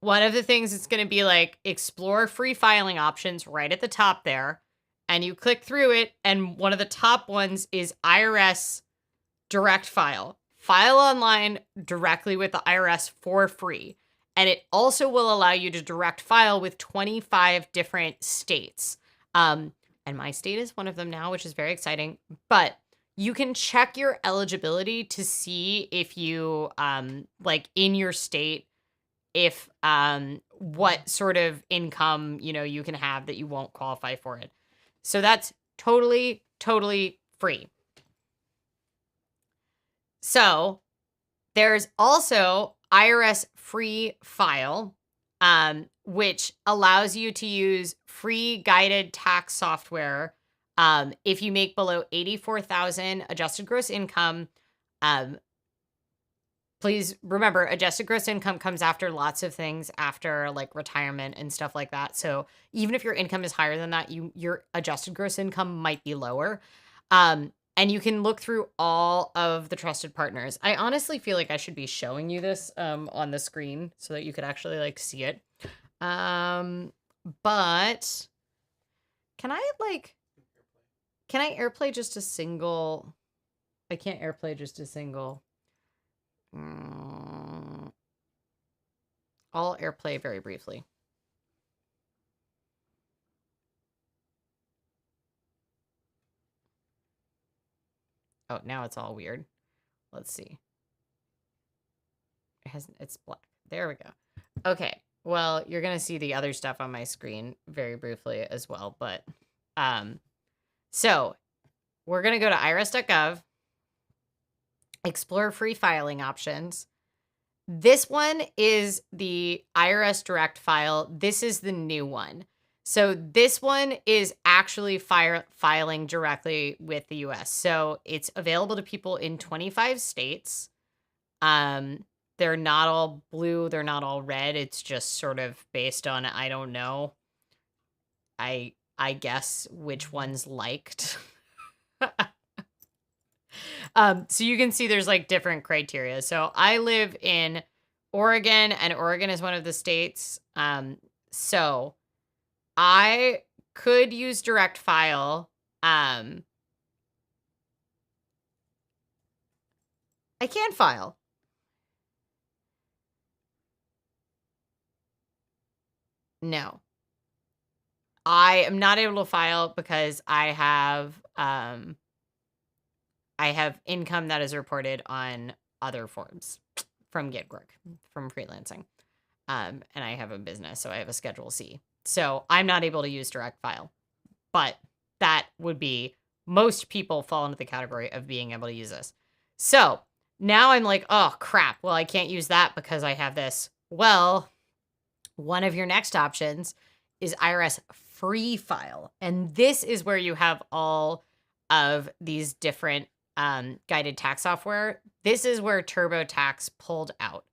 one of the things it's going to be like, explore free filing options right at the top there. And you click through it. And one of the top ones is IRS Direct File. File online directly with the IRS for free. And it also will allow you to direct file with 25 different states. And my state is one of them now, which is very exciting. But you can check your eligibility to see if you, like in your state, if what sort of income, you can have that you won't qualify for it. So that's totally, totally free. So there's also IRS Free File, which allows you to use free guided tax software if you make below 84,000 adjusted gross income. Please remember, adjusted gross income comes after lots of things, after like retirement and stuff like that. So even if your income is higher than that, your adjusted gross income might be lower. And you can look through all of the trusted partners. I honestly feel like I should be showing you this on the screen so that you could actually like see it. But can I airplay just a single? I can't airplay just a single. I'll airplay very briefly. Oh, now it's all weird. Let's see. It's black. There we go. Okay. Well, you're going to see the other stuff on my screen very briefly as well. But, so we're going to go to irs.gov, explore free filing options. This one is the IRS Direct file. This is the new one. So this one is actually filing directly with the US. So it's available to people in 25 states. They're not all blue. They're not all red. It's just sort of based on, I don't know. I guess which one's liked. So you can see there's like different criteria. So I live in Oregon, and Oregon is one of the states. So I could use direct file. I can file. No. I am not able to file because I have income that is reported on other forms from gig work, from freelancing. And I have a business, so I have a Schedule C. So I'm not able to use direct file. But that would be, most people fall into the category of being able to use this. So now I'm like, oh, crap. Well, I can't use that because I have this. Well, one of your next options is IRS Free File. And this is where you have all of these different guided tax software. This is where TurboTax pulled out.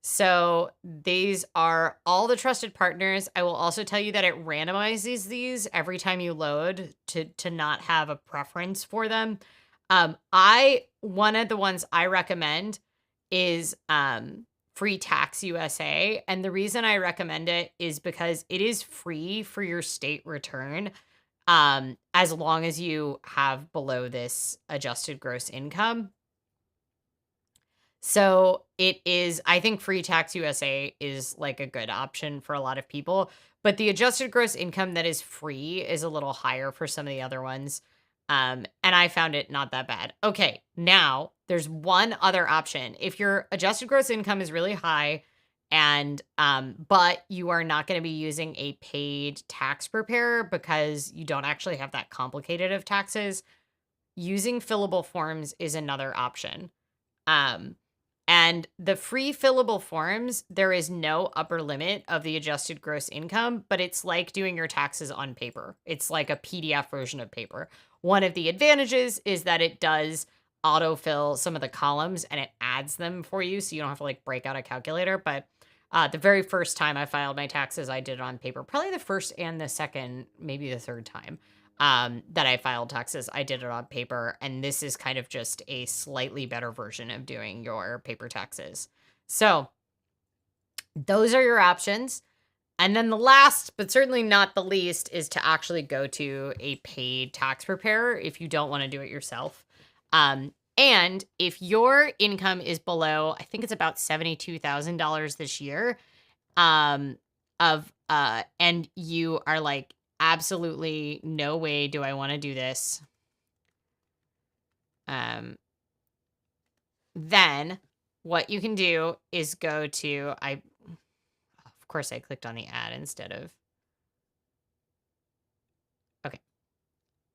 So these are all the trusted partners. I will also tell you that it randomizes these every time you load to not have a preference for them. One of the ones I recommend is Free Tax USA. And the reason I recommend it is because it is free for your state return, as long as you have below this adjusted gross income. So it is, I think Free Tax USA is like a good option for a lot of people, but the adjusted gross income that is free is a little higher for some of the other ones. And I found it not that bad. Okay, now there's one other option. If your adjusted gross income is really high and but you are not going to be using a paid tax preparer because you don't actually have that complicated of taxes, using fillable forms is another option. And the free fillable forms, there is no upper limit of the adjusted gross income, but it's like doing your taxes on paper. It's like a PDF version of paper. One of the advantages is that it does autofill some of the columns and it adds them for you, so you don't have to like break out a calculator. But the very first time I filed my taxes, I did it on paper. Probably the first and the second, maybe the third time that I filed taxes, I did it on paper. And this is kind of just a slightly better version of doing your paper taxes. So those are your options. And then the last, but certainly not the least, is to actually go to a paid tax preparer if you don't want to do it yourself. And if your income is below, I think it's about $72,000 this year, and you are like absolutely no way do I want to do this, then what you can do is go to, of course I clicked on the ad instead of, okay,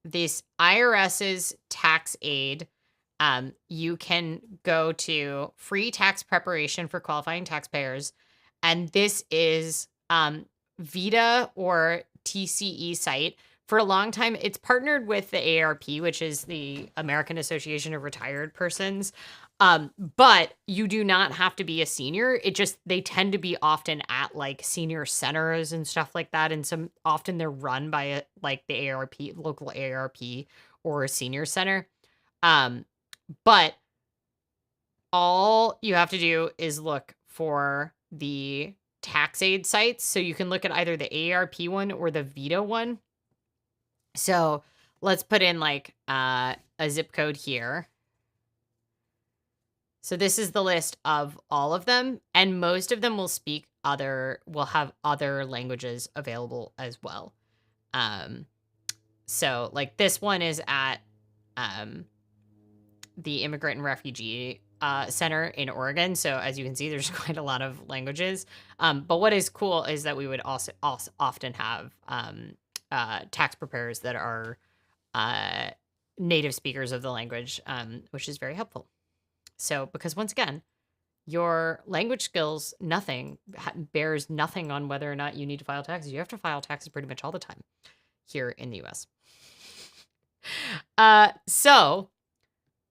this IRS's tax aid. You can go to free tax preparation for qualifying taxpayers. And this is VITA or TCE site. For a long time, it's partnered with the AARP, which is the American Association of Retired Persons. But you do not have to be a senior. They tend to be often at like senior centers and stuff like that. And often they're run by like the AARP, local AARP or a senior center. But all you have to do is look for the tax aid sites. So you can look at either the AARP one or the VITA one. So let's put in like a zip code here. So this is the list of all of them, and most of them will have other languages available as well. So like this one is at the Immigrant and Refugee Center in Oregon. So as you can see, there's quite a lot of languages. But what is cool is that we would also often have tax preparers that are native speakers of the language, which is very helpful. So because once again, your language skills, bears nothing on whether or not you need to file taxes. You have to file taxes pretty much all the time here in the US. So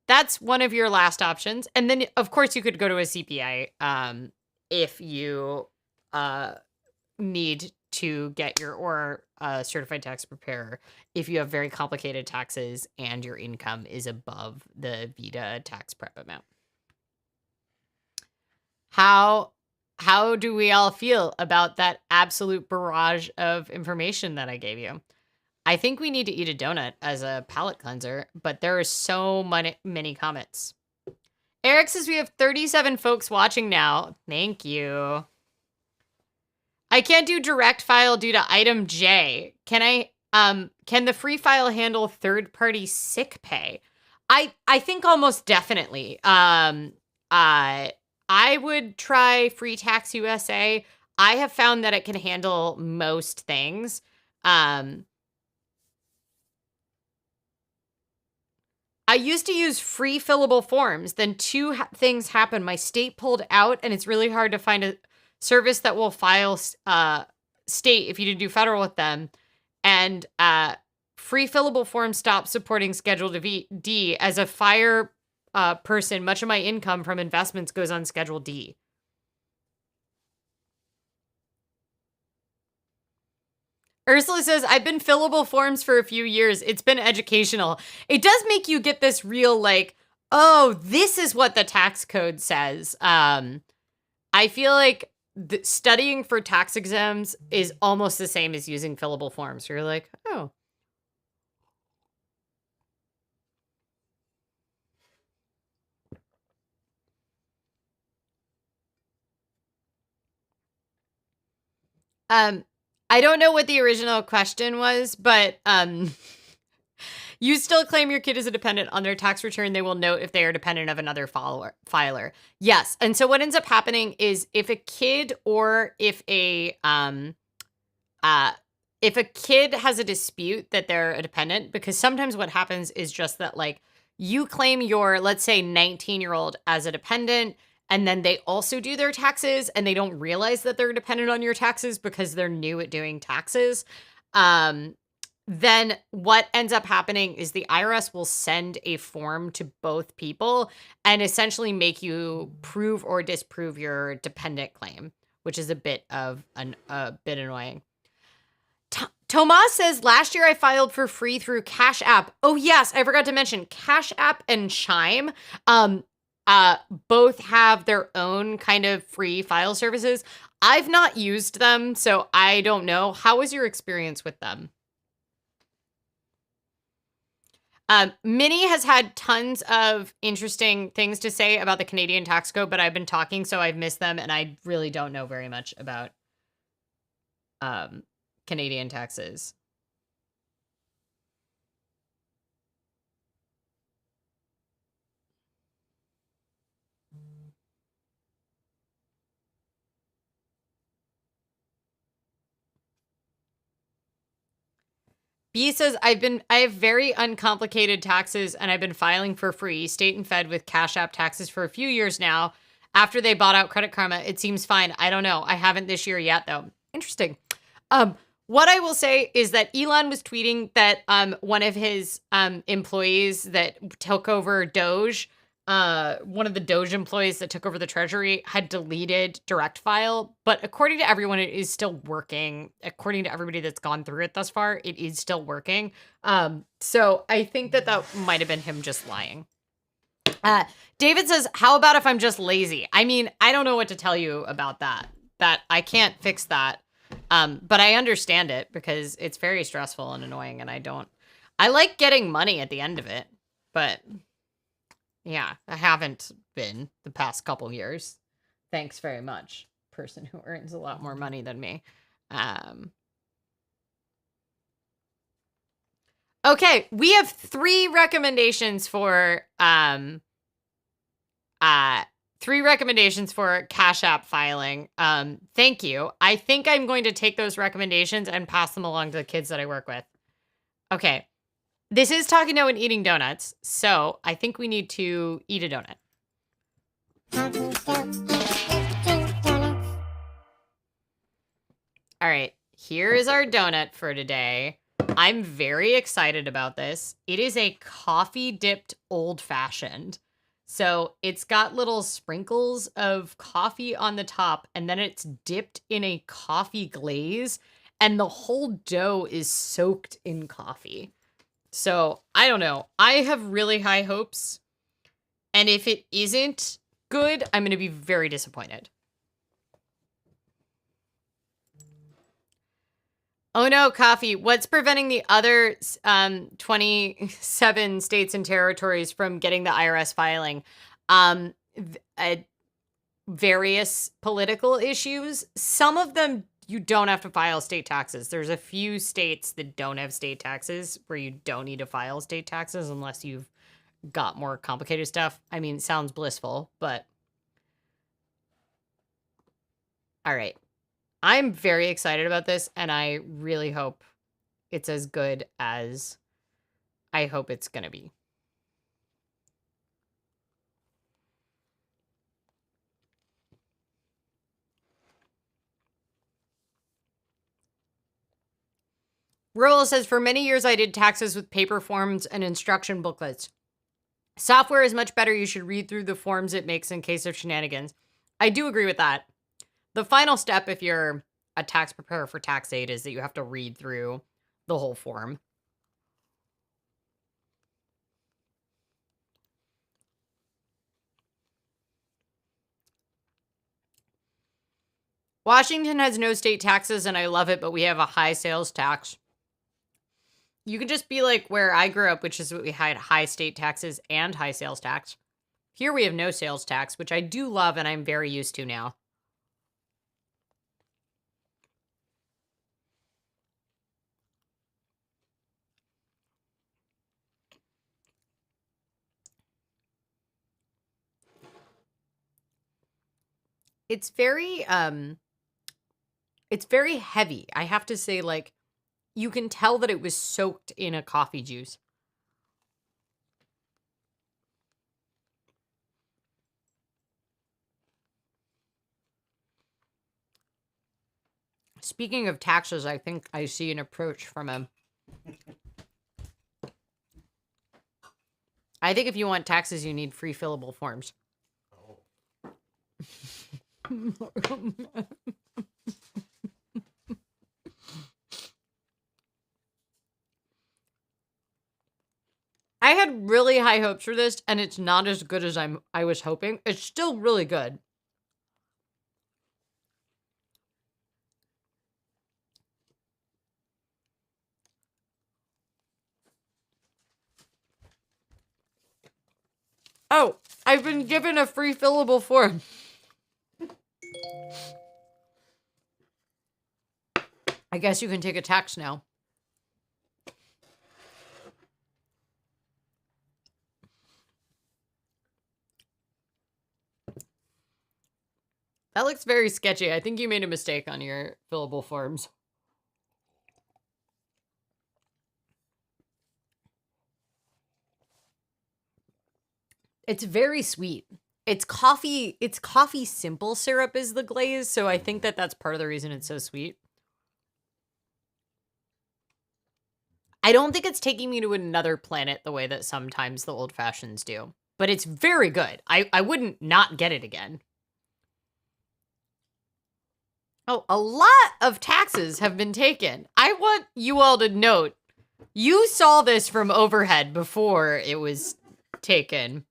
that's one of your last options. And then, of course, you could go to a CPA if you need to get or certified tax preparer if you have very complicated taxes and your income is above the VITA tax prep amount. How do we all feel about that absolute barrage of information that I gave you? I think we need to eat a donut as a palate cleanser, but there are so many comments. Eric says we have 37 folks watching now. Thank you. I can't do direct file due to item J. Can the free file handle third-party sick pay? I think almost definitely. I would try Free Tax USA. I have found that it can handle most things. I used to use free fillable forms. Then two things happened. My state pulled out, and it's really hard to find a service that will file state if you didn't do federal with them. And free fillable forms stopped supporting Schedule D. As a fire person, much of my income from investments goes on Schedule D. Ursula says, I've been fillable forms for a few years. It's been educational. It does make you get this real, like, oh, this is what the tax code says. I feel like studying for tax exams is almost the same as using fillable forms. You're like, oh. I don't know what the original question was, but you still claim your kid is a dependent on their tax return. They will note if they are dependent of another filer. Yes. And so what ends up happening is if a kid has a dispute that they're a dependent, because sometimes what happens is just that, like, you claim your, let's say, 19-year-old as a dependent, and then they also do their taxes, and they don't realize that they're dependent on your taxes because they're new at doing taxes. Then what ends up happening is the IRS will send a form to both people and essentially make you prove or disprove your dependent claim, which is a bit annoying. Tomas says, last year I filed for free through Cash App. Oh, yes, I forgot to mention Cash App and Chime. Both have their own kind of free file services. I've not used them, so I don't know. How was your experience with them? Minnie has had tons of interesting things to say about the Canadian tax code, but I've been talking, so I've missed them, and I really don't know very much about Canadian taxes. B says, I have very uncomplicated taxes and I've been filing for free, state and fed with Cash App taxes for a few years now. After they bought out Credit Karma, it seems fine. I don't know. I haven't this year yet though. Interesting. What I will say is that Elon was tweeting that one of his employees that took over Doge, one of the Doge employees that took over the treasury had deleted direct file, but according to everyone, it is still working. According to everybody that's gone through it thus far, it is still working. So I think that might have been him just lying. David says, how about if I'm just lazy? I mean, I don't know what to tell you about that. That I can't fix that. But I understand it because it's very stressful and annoying, and I like getting money at the end of it, but yeah, I haven't been the past couple years. Thanks very much, person who earns a lot more money than me. Okay, we have 3 recommendations for Cash App filing. Thank you. I think I'm going to take those recommendations and pass them along to the kids that I work with. Okay. This is Talking Dough and Eating Donuts, so I think we need to eat a donut. All right, here is our donut for today. I'm very excited about this. It is a coffee-dipped old-fashioned. So it's got little sprinkles of coffee on the top, and then it's dipped in a coffee glaze, and the whole dough is soaked in coffee. So I don't know. I have really high hopes, and if it isn't good, I'm going to be very disappointed. Oh no, coffee. What's preventing the other 27 states and territories from getting the IRS filing? Various political issues. Some of them you don't have to file state taxes. There's a few states that don't have state taxes where you don't need to file state taxes unless you've got more complicated stuff. I mean, sounds blissful, but all right. I'm very excited about this, and I really hope it's as good as I hope it's going to be. Rolla says, for many years I did taxes with paper forms and instruction booklets. Software is much better. You should read through the forms it makes in case of shenanigans. I do agree with that. The final step, if you're a tax preparer for tax aid, is that you have to read through the whole form. Washington has no state taxes, and I love it, but we have a high sales tax. You could just be like where I grew up, which is what we had high state taxes and high sales tax. Here we have no sales tax, which I do love and I'm very used to now. It's very heavy. I have to say, like, you can tell that it was soaked in a coffee juice. Speaking of taxes, I think I see an approach from a... I think if you want taxes, you need free fillable forms. I had really high hopes for this, and it's not as good as I was hoping. It's still really good. Oh, I've been given a free fillable form. I guess you can take a tax now. That looks very sketchy. I think you made a mistake on your fillable forms. It's very sweet. It's coffee simple syrup is the glaze, so I think that that's part of the reason it's so sweet. I don't think it's taking me to another planet the way that sometimes the old fashions do, but it's very good. I wouldn't not get it again. Oh, a lot of taxes have been taken. I want you all to note, you saw this from overhead before it was taken.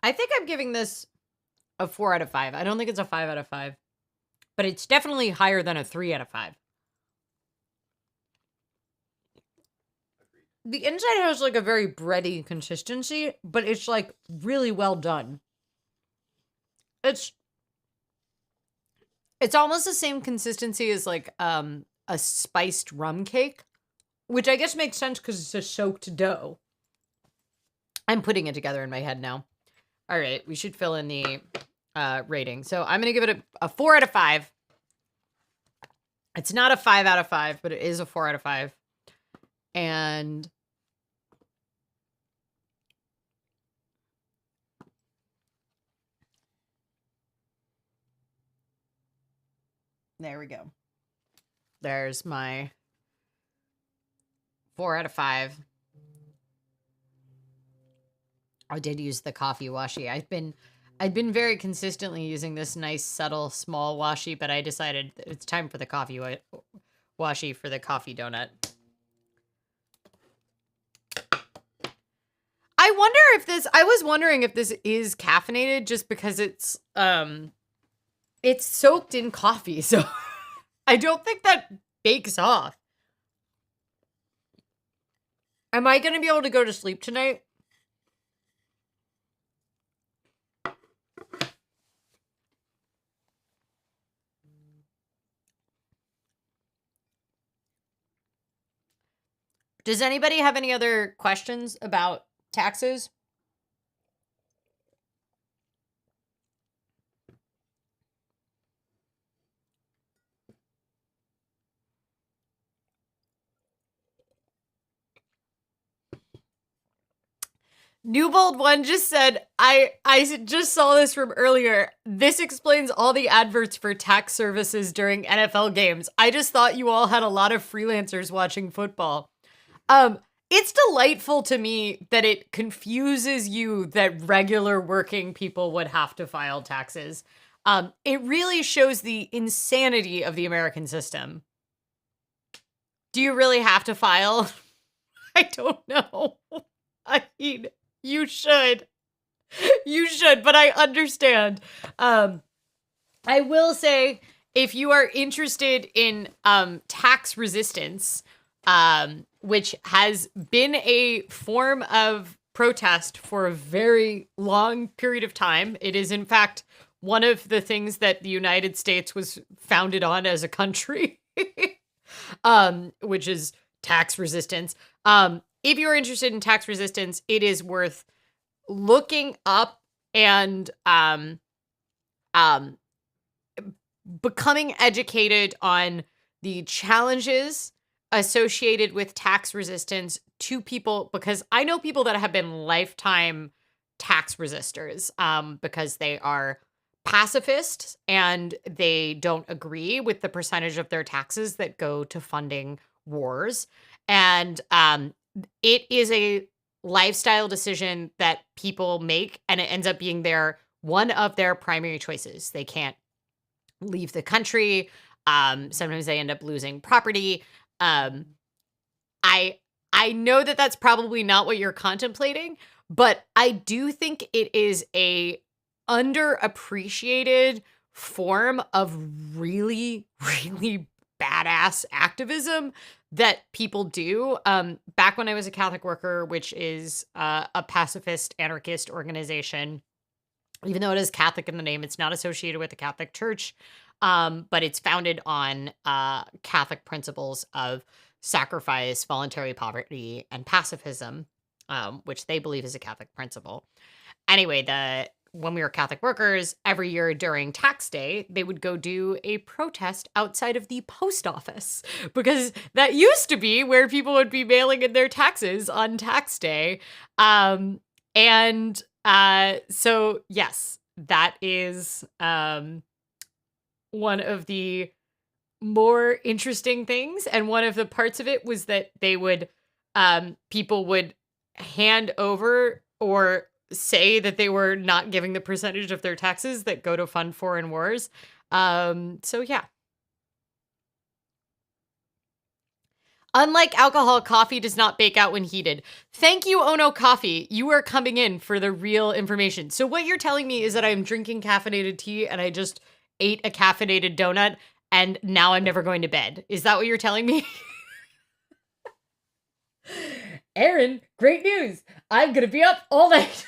I think I'm giving this a 4 out of 5. I don't think it's a 5 out of 5, but it's definitely higher than a 3 out of 5. The inside has like a very bready consistency, but it's like really well done. It's almost the same consistency as like a spiced rum cake, which I guess makes sense because it's a soaked dough. I'm putting it together in my head now. All right, we should fill in the rating. So I'm going to give it a 4 out of 5. It's not a 5 out of 5, but it is a 4 out of 5. And there we go. There's my 4 out of 5. I did use the coffee washi. I've been very consistently using this nice, subtle, small washi, but I decided it's time for the coffee washi for the coffee donut. I was wondering if this is caffeinated just because it's soaked in coffee, so I don't think that bakes off. Am I going to be able to go to sleep tonight? Does anybody have any other questions about taxes? Newbold One just said, I just saw this from earlier. This explains all the adverts for tax services during NFL games. I just thought you all had a lot of freelancers watching football. It's delightful to me that it confuses you that regular working people would have to file taxes. It really shows the insanity of the American system. Do you really have to file? I don't know. I mean, you should. You should, but I understand. I will say, if you are interested in tax resistance, which has been a form of protest for a very long period of time, it is in fact one of the things that the United States was founded on as a country, which is tax resistance. If you're interested in tax resistance, it is worth looking up and becoming educated on the challenges associated with tax resistance to people, because I know people that have been lifetime tax resistors because they are pacifists and they don't agree with the percentage of their taxes that go to funding wars. And it is a lifestyle decision that people make, and it ends up being one of their primary choices. They can't leave the country. Sometimes they end up losing property. I know that that's probably not what you're contemplating, but I do think it is a underappreciated form of really, really badass activism that people do. Back when I was a Catholic worker, which is a pacifist anarchist organization, even though it is Catholic in the name, it's not associated with the Catholic Church. But it's founded on Catholic principles of sacrifice, voluntary poverty, and pacifism, which they believe is a Catholic principle. Anyway, when we were Catholic workers, every year during tax day, they would go do a protest outside of the post office because that used to be where people would be mailing in their taxes on tax day. So yes, that is one of the more interesting things. And one of the parts of it was that people would hand over or say that they were not giving the percentage of their taxes that go to fund foreign wars. So yeah. Unlike alcohol, coffee does not bake out when heated. Thank you, Ono Coffee. You are coming in for the real information. So what you're telling me is that I'm drinking caffeinated tea and I just ate a caffeinated donut and now I'm never going to bed. Is that what you're telling me? Aaron, great news. I'm going to be up all night.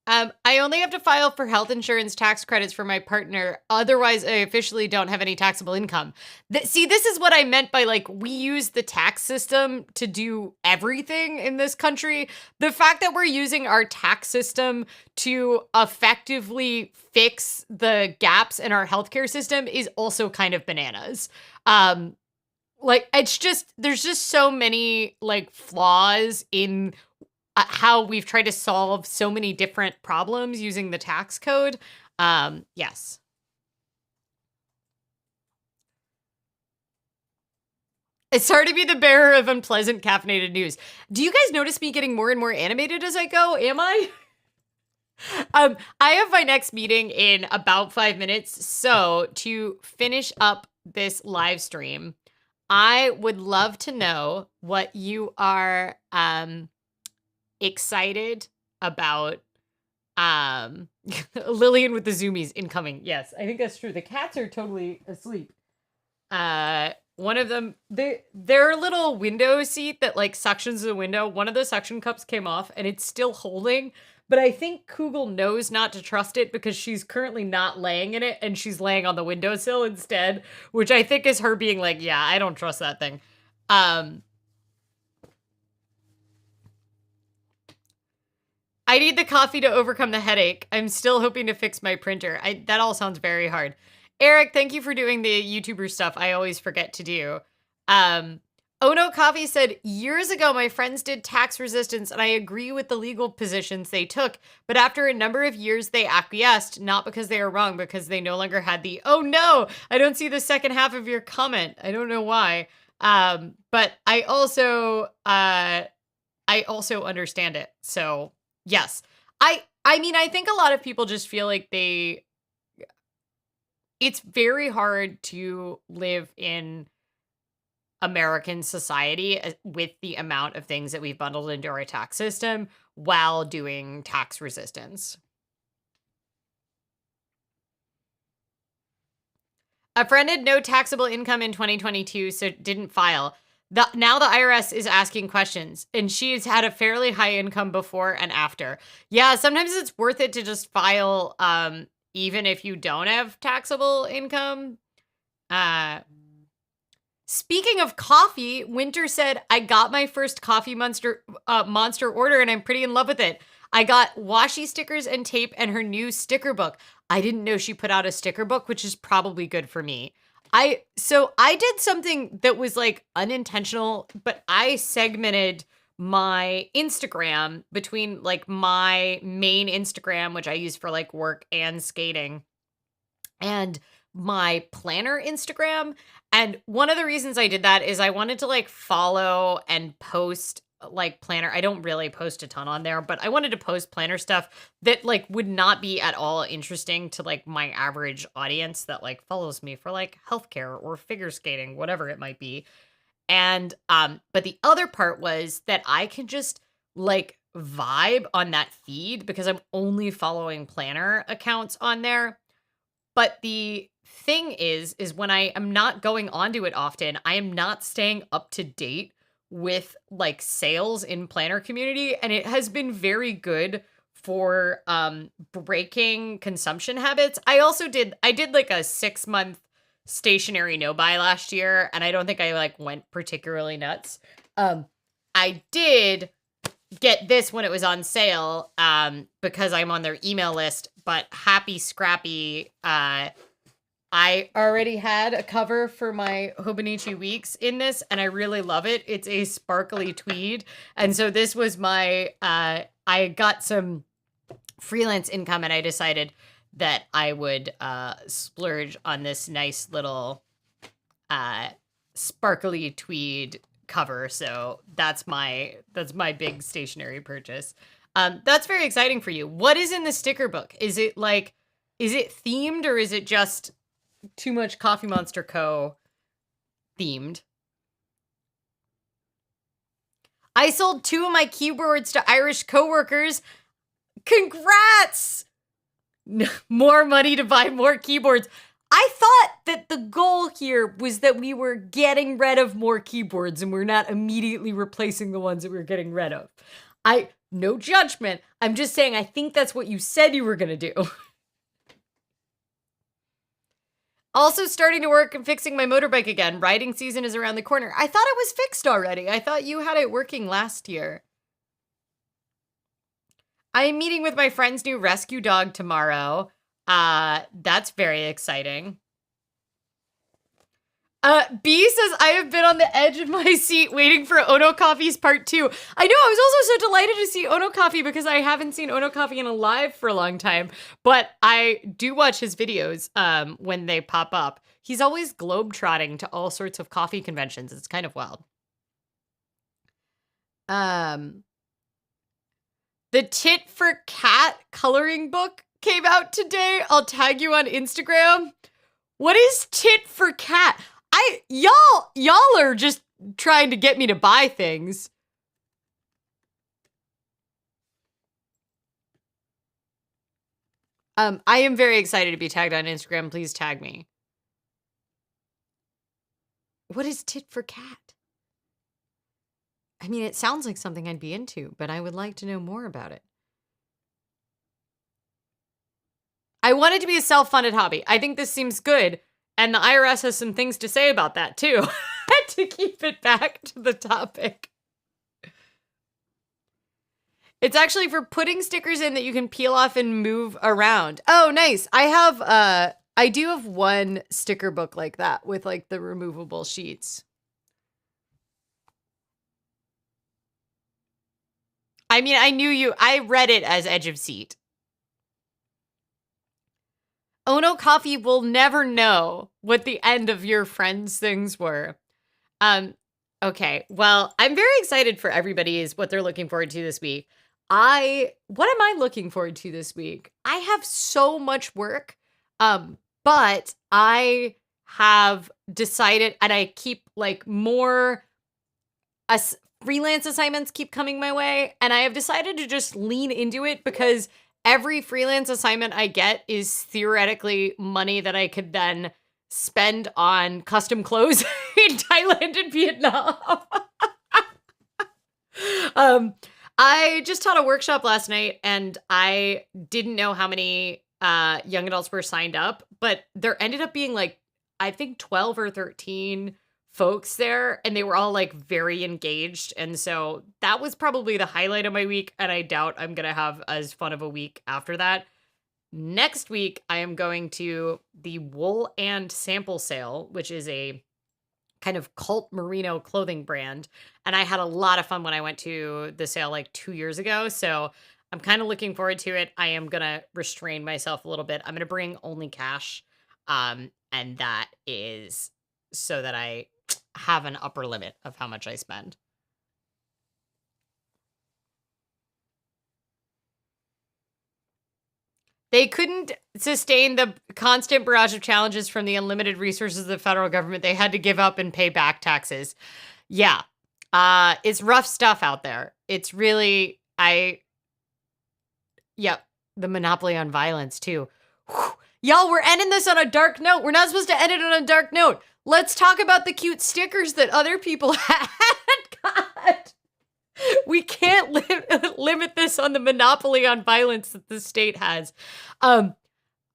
I only have to file for health insurance tax credits for my partner. Otherwise, I officially don't have any taxable income. See, this is what I meant by like, we use the tax system to do everything in this country. The fact that we're using our tax system to effectively fix the gaps in our healthcare system is also kind of bananas. Like, there's just so many like flaws in how we've tried to solve so many different problems using the tax code. Yes. It's hard to be the bearer of unpleasant caffeinated news. Do you guys notice me getting more and more animated as I go? Am I? I have my next meeting in about 5 minutes. So to finish up this live stream, I would love to know what you are, excited about. Lillian with the zoomies incoming. Yes, I think that's true. The cats are totally asleep. One of them, their little window seat that like suctions the window, one of the suction cups came off and it's still holding, but I think Kugel knows not to trust it because she's currently not laying in it and she's laying on the windowsill instead, which I think is her being like, yeah, I don't trust that thing. I need the coffee to overcome the headache. I'm still hoping to fix my printer. That all sounds very hard. Eric, thank you for doing the YouTuber stuff I always forget to do. Ono Coffee said, years ago, my friends did tax resistance, and I agree with the legal positions they took. But after a number of years, they acquiesced, not because they are wrong, because they no longer had the, oh no, I don't see the second half of your comment. I don't know why. But I also understand it. So yes. I mean, I think a lot of people just feel like it's very hard to live in American society with the amount of things that we've bundled into our tax system while doing tax resistance. A friend had no taxable income in 2022, so didn't file. Now the IRS is asking questions, and she's had a fairly high income before and after. Yeah, sometimes it's worth it to just file, even if you don't have taxable income. Speaking of coffee, Winter said, I got my first coffee monster order, and I'm pretty in love with it. I got washi stickers and tape and her new sticker book. I didn't know she put out a sticker book, which is probably good for me. So I did something that was like unintentional, but I segmented my Instagram between like my main Instagram, which I use for like work and skating, and my planner Instagram. And one of the reasons I did that is I wanted to like follow and post like planner. I don't really post a ton on there, but I wanted to post planner stuff that like would not be at all interesting to like my average audience that like follows me for like healthcare or figure skating, whatever it might be. And but the other part was that I can just like vibe on that feed because I'm only following planner accounts on there. But the thing is when I am not going onto it often, I am not staying up to date with like sales in planner community, and it has been very good for breaking consumption habits. I did like a 6-month stationary no buy last year, and I don't think I like went particularly nuts. I did get this when it was on sale because I'm on their email list, but Happy Scrappy, I already had a cover for my Hobonichi Weeks in this, and I really love it. It's a sparkly tweed, and so this was my, I got some freelance income, and I decided that I would splurge on this nice little sparkly tweed cover. So that's my big stationery purchase. That's very exciting for you. What is in the sticker book? Is it themed, or is it just too much Coffee Monster Co. themed? I sold 2 of my keyboards to Irish coworkers. Congrats! More money to buy more keyboards. I thought that the goal here was that we were getting rid of more keyboards and we're not immediately replacing the ones that we were getting rid of. No judgment. I'm just saying I think that's what you said you were going to do. Also starting to work and fixing my motorbike again. Riding season is around the corner. I thought it was fixed already. I thought you had it working last year. I am meeting with my friend's new rescue dog tomorrow. That's very exciting. B says, I have been on the edge of my seat waiting for Ono Coffee's part 2. I know, I was also so delighted to see Ono Coffee because I haven't seen Ono Coffee in a live for a long time, but I do watch his videos when they pop up. He's always globetrotting to all sorts of coffee conventions. It's kind of wild. The Tit for Cat coloring book came out today. I'll tag you on Instagram. What is Tit for Cat? Y'all are just trying to get me to buy things. I am very excited to be tagged on Instagram. Please tag me. What is Tit for Cat? I mean, it sounds like something I'd be into, but I would like to know more about it. I want it to be a self-funded hobby. I think this seems good. And the IRS has some things to say about that, too. To keep it back to the topic. It's actually for putting stickers in that you can peel off and move around. Oh, nice. I do have one sticker book like that with like the removable sheets. I mean, I read it as edge of seat. Ono Coffee will never know what the end of your friends' things were. Okay, well, I'm very excited for everybody's what they're looking forward to this week. What am I looking forward to this week? I have so much work, but I have decided, and I keep like more freelance assignments keep coming my way, and I have decided to just lean into it because every freelance assignment I get is theoretically money that I could then spend on custom clothes in Thailand and Vietnam. I just taught a workshop last night, and I didn't know how many young adults were signed up, but there ended up being like, I think 12 or 13 folks there, and they were all like very engaged. And so that was probably the highlight of my week. And I doubt I'm going to have as fun of a week after that. Next week, I am going to the Wool and Sample Sale, which is a kind of cult merino clothing brand. And I had a lot of fun when I went to the sale like 2 years ago. So I'm kind of looking forward to it. I am going to restrain myself a little bit. I'm going to bring only cash. And that is so that I have an upper limit of how much I spend. They couldn't sustain the constant barrage of challenges from the unlimited resources of the federal government. They had to give up and pay back taxes. Yeah. It's rough stuff out there. It's really, the monopoly on violence too. Whew. Y'all, we're ending this on a dark note. We're not supposed to end it on a dark note. Let's talk about the cute stickers that other people had. We can't limit this on the monopoly on violence that the state has.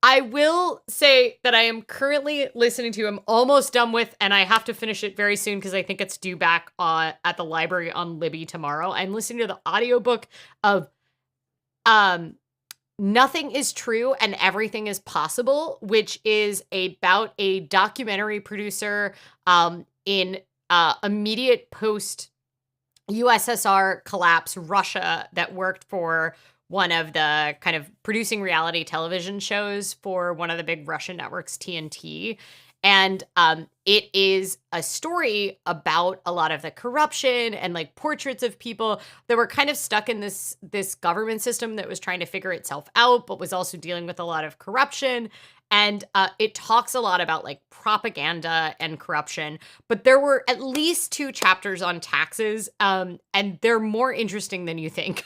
I will say that I am currently listening to, I'm almost done with, and I have to finish it very soon because I think it's due back at the library on Libby tomorrow. I'm listening to the audiobook of Nothing is True and Everything is Possible, which is about a documentary producer in immediate post USSR collapse Russia that worked for one of the kind of producing reality television shows for one of the big Russian networks, TNT. And it is a story about a lot of the corruption and like portraits of people that were kind of stuck in this government system that was trying to figure itself out, but was also dealing with a lot of corruption. And it talks a lot about like propaganda and corruption, but there were at least 2 chapters on taxes, and they're more interesting than you think.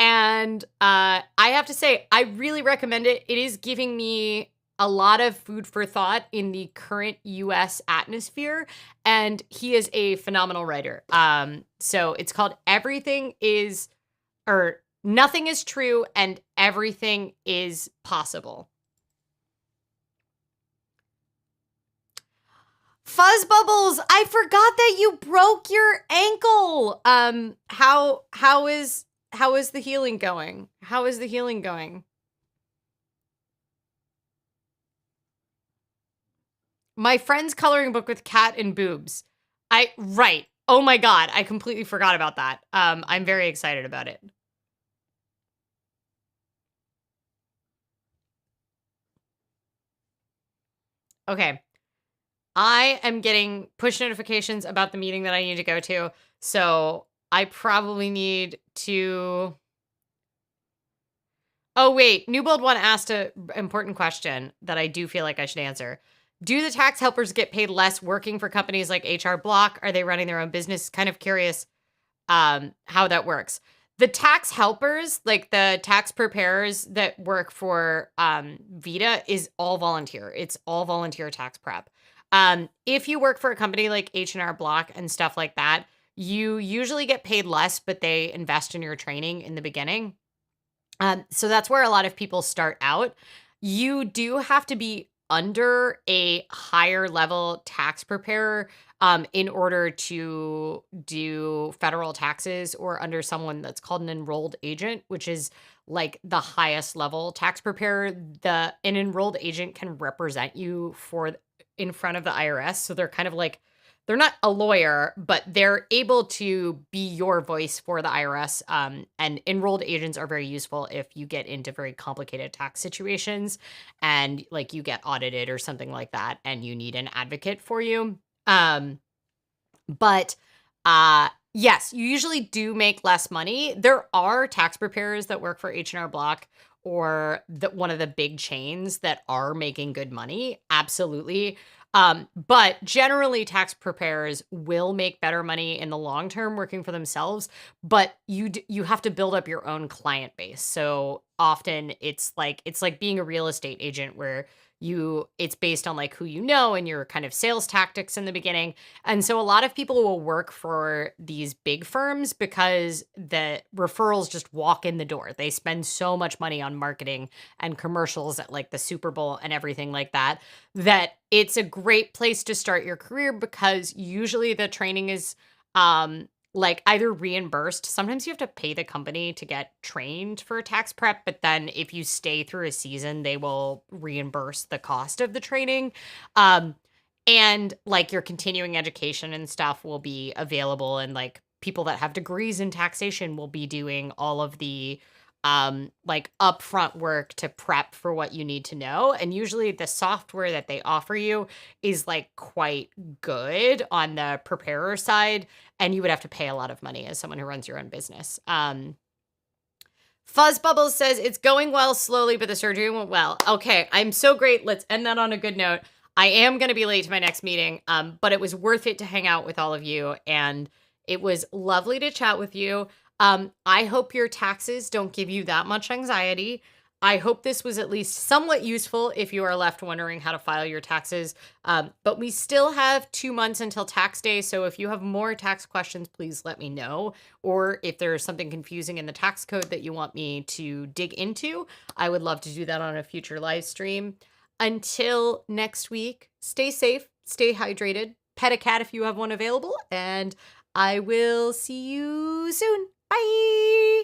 And I have to say, I really recommend it. It is giving me a lot of food for thought in the current US atmosphere, and he is a phenomenal writer. So it's called Nothing is True and Everything is Possible. Fuzz Bubbles, I forgot that you broke your ankle. How is the healing going? How is the healing going? My friend's coloring book with cat and boobs. Right. Oh my God. I completely forgot about that. I'm very excited about it. Okay. I am getting push notifications about the meeting that I need to go to. So I probably need to. Oh, wait. Newbold One asked an important question that I do feel like I should answer. Do the tax helpers get paid less working for companies like HR Block? Are they running their own business? Kind of curious how that works. The tax helpers, like the tax preparers that work for Vita, is all volunteer. It's all volunteer tax prep. If you work for a company like H&R Block and stuff like that, you usually get paid less, but they invest in your training in the beginning. So that's where a lot of people start out. You do have to be under a higher level tax preparer in order to do federal taxes, or under someone that's called an enrolled agent, which is like the highest level tax preparer. An enrolled agent can represent you in front of the IRS. So they're kind of like, they're not a lawyer, but they're able to be your voice for the IRS. And enrolled agents are very useful if you get into very complicated tax situations and like you get audited or something like that, and you need an advocate for you. But yes, you usually do make less money. There are tax preparers that work for H&R Block or one of the big chains that are making good money. Absolutely. But generally tax preparers will make better money in the long term working for themselves, but you have to build up your own client base. So often it's like being a real estate agent where it's based on like who you know and your kind of sales tactics in the beginning. And so a lot of people will work for these big firms because the referrals just walk in the door. They spend so much money on marketing and commercials at like the Super Bowl and everything like that, that it's a great place to start your career, because usually the training is like either reimbursed. Sometimes you have to pay the company to get trained for tax prep, but then if you stay through a season, they will reimburse the cost of the training. And like your continuing education and stuff will be available, and like people that have degrees in taxation will be doing all of the like upfront work to prep for what you need to know. And usually the software that they offer you is like quite good on the preparer side, and you would have to pay a lot of money as someone who runs your own business. Fuzz Bubbles says it's going well slowly, but the surgery went well. Okay, I'm so great. Let's end that on a good note. I am going to be late to my next meeting, but it was worth it to hang out with all of you, and it was lovely to chat with you. I hope your taxes don't give you that much anxiety. I hope this was at least somewhat useful if you are left wondering how to file your taxes. But we still have 2 months until tax day. So if you have more tax questions, please let me know. Or if there's something confusing in the tax code that you want me to dig into, I would love to do that on a future live stream. Until next week, stay safe, stay hydrated, pet a cat if you have one available, and I will see you soon. Bye.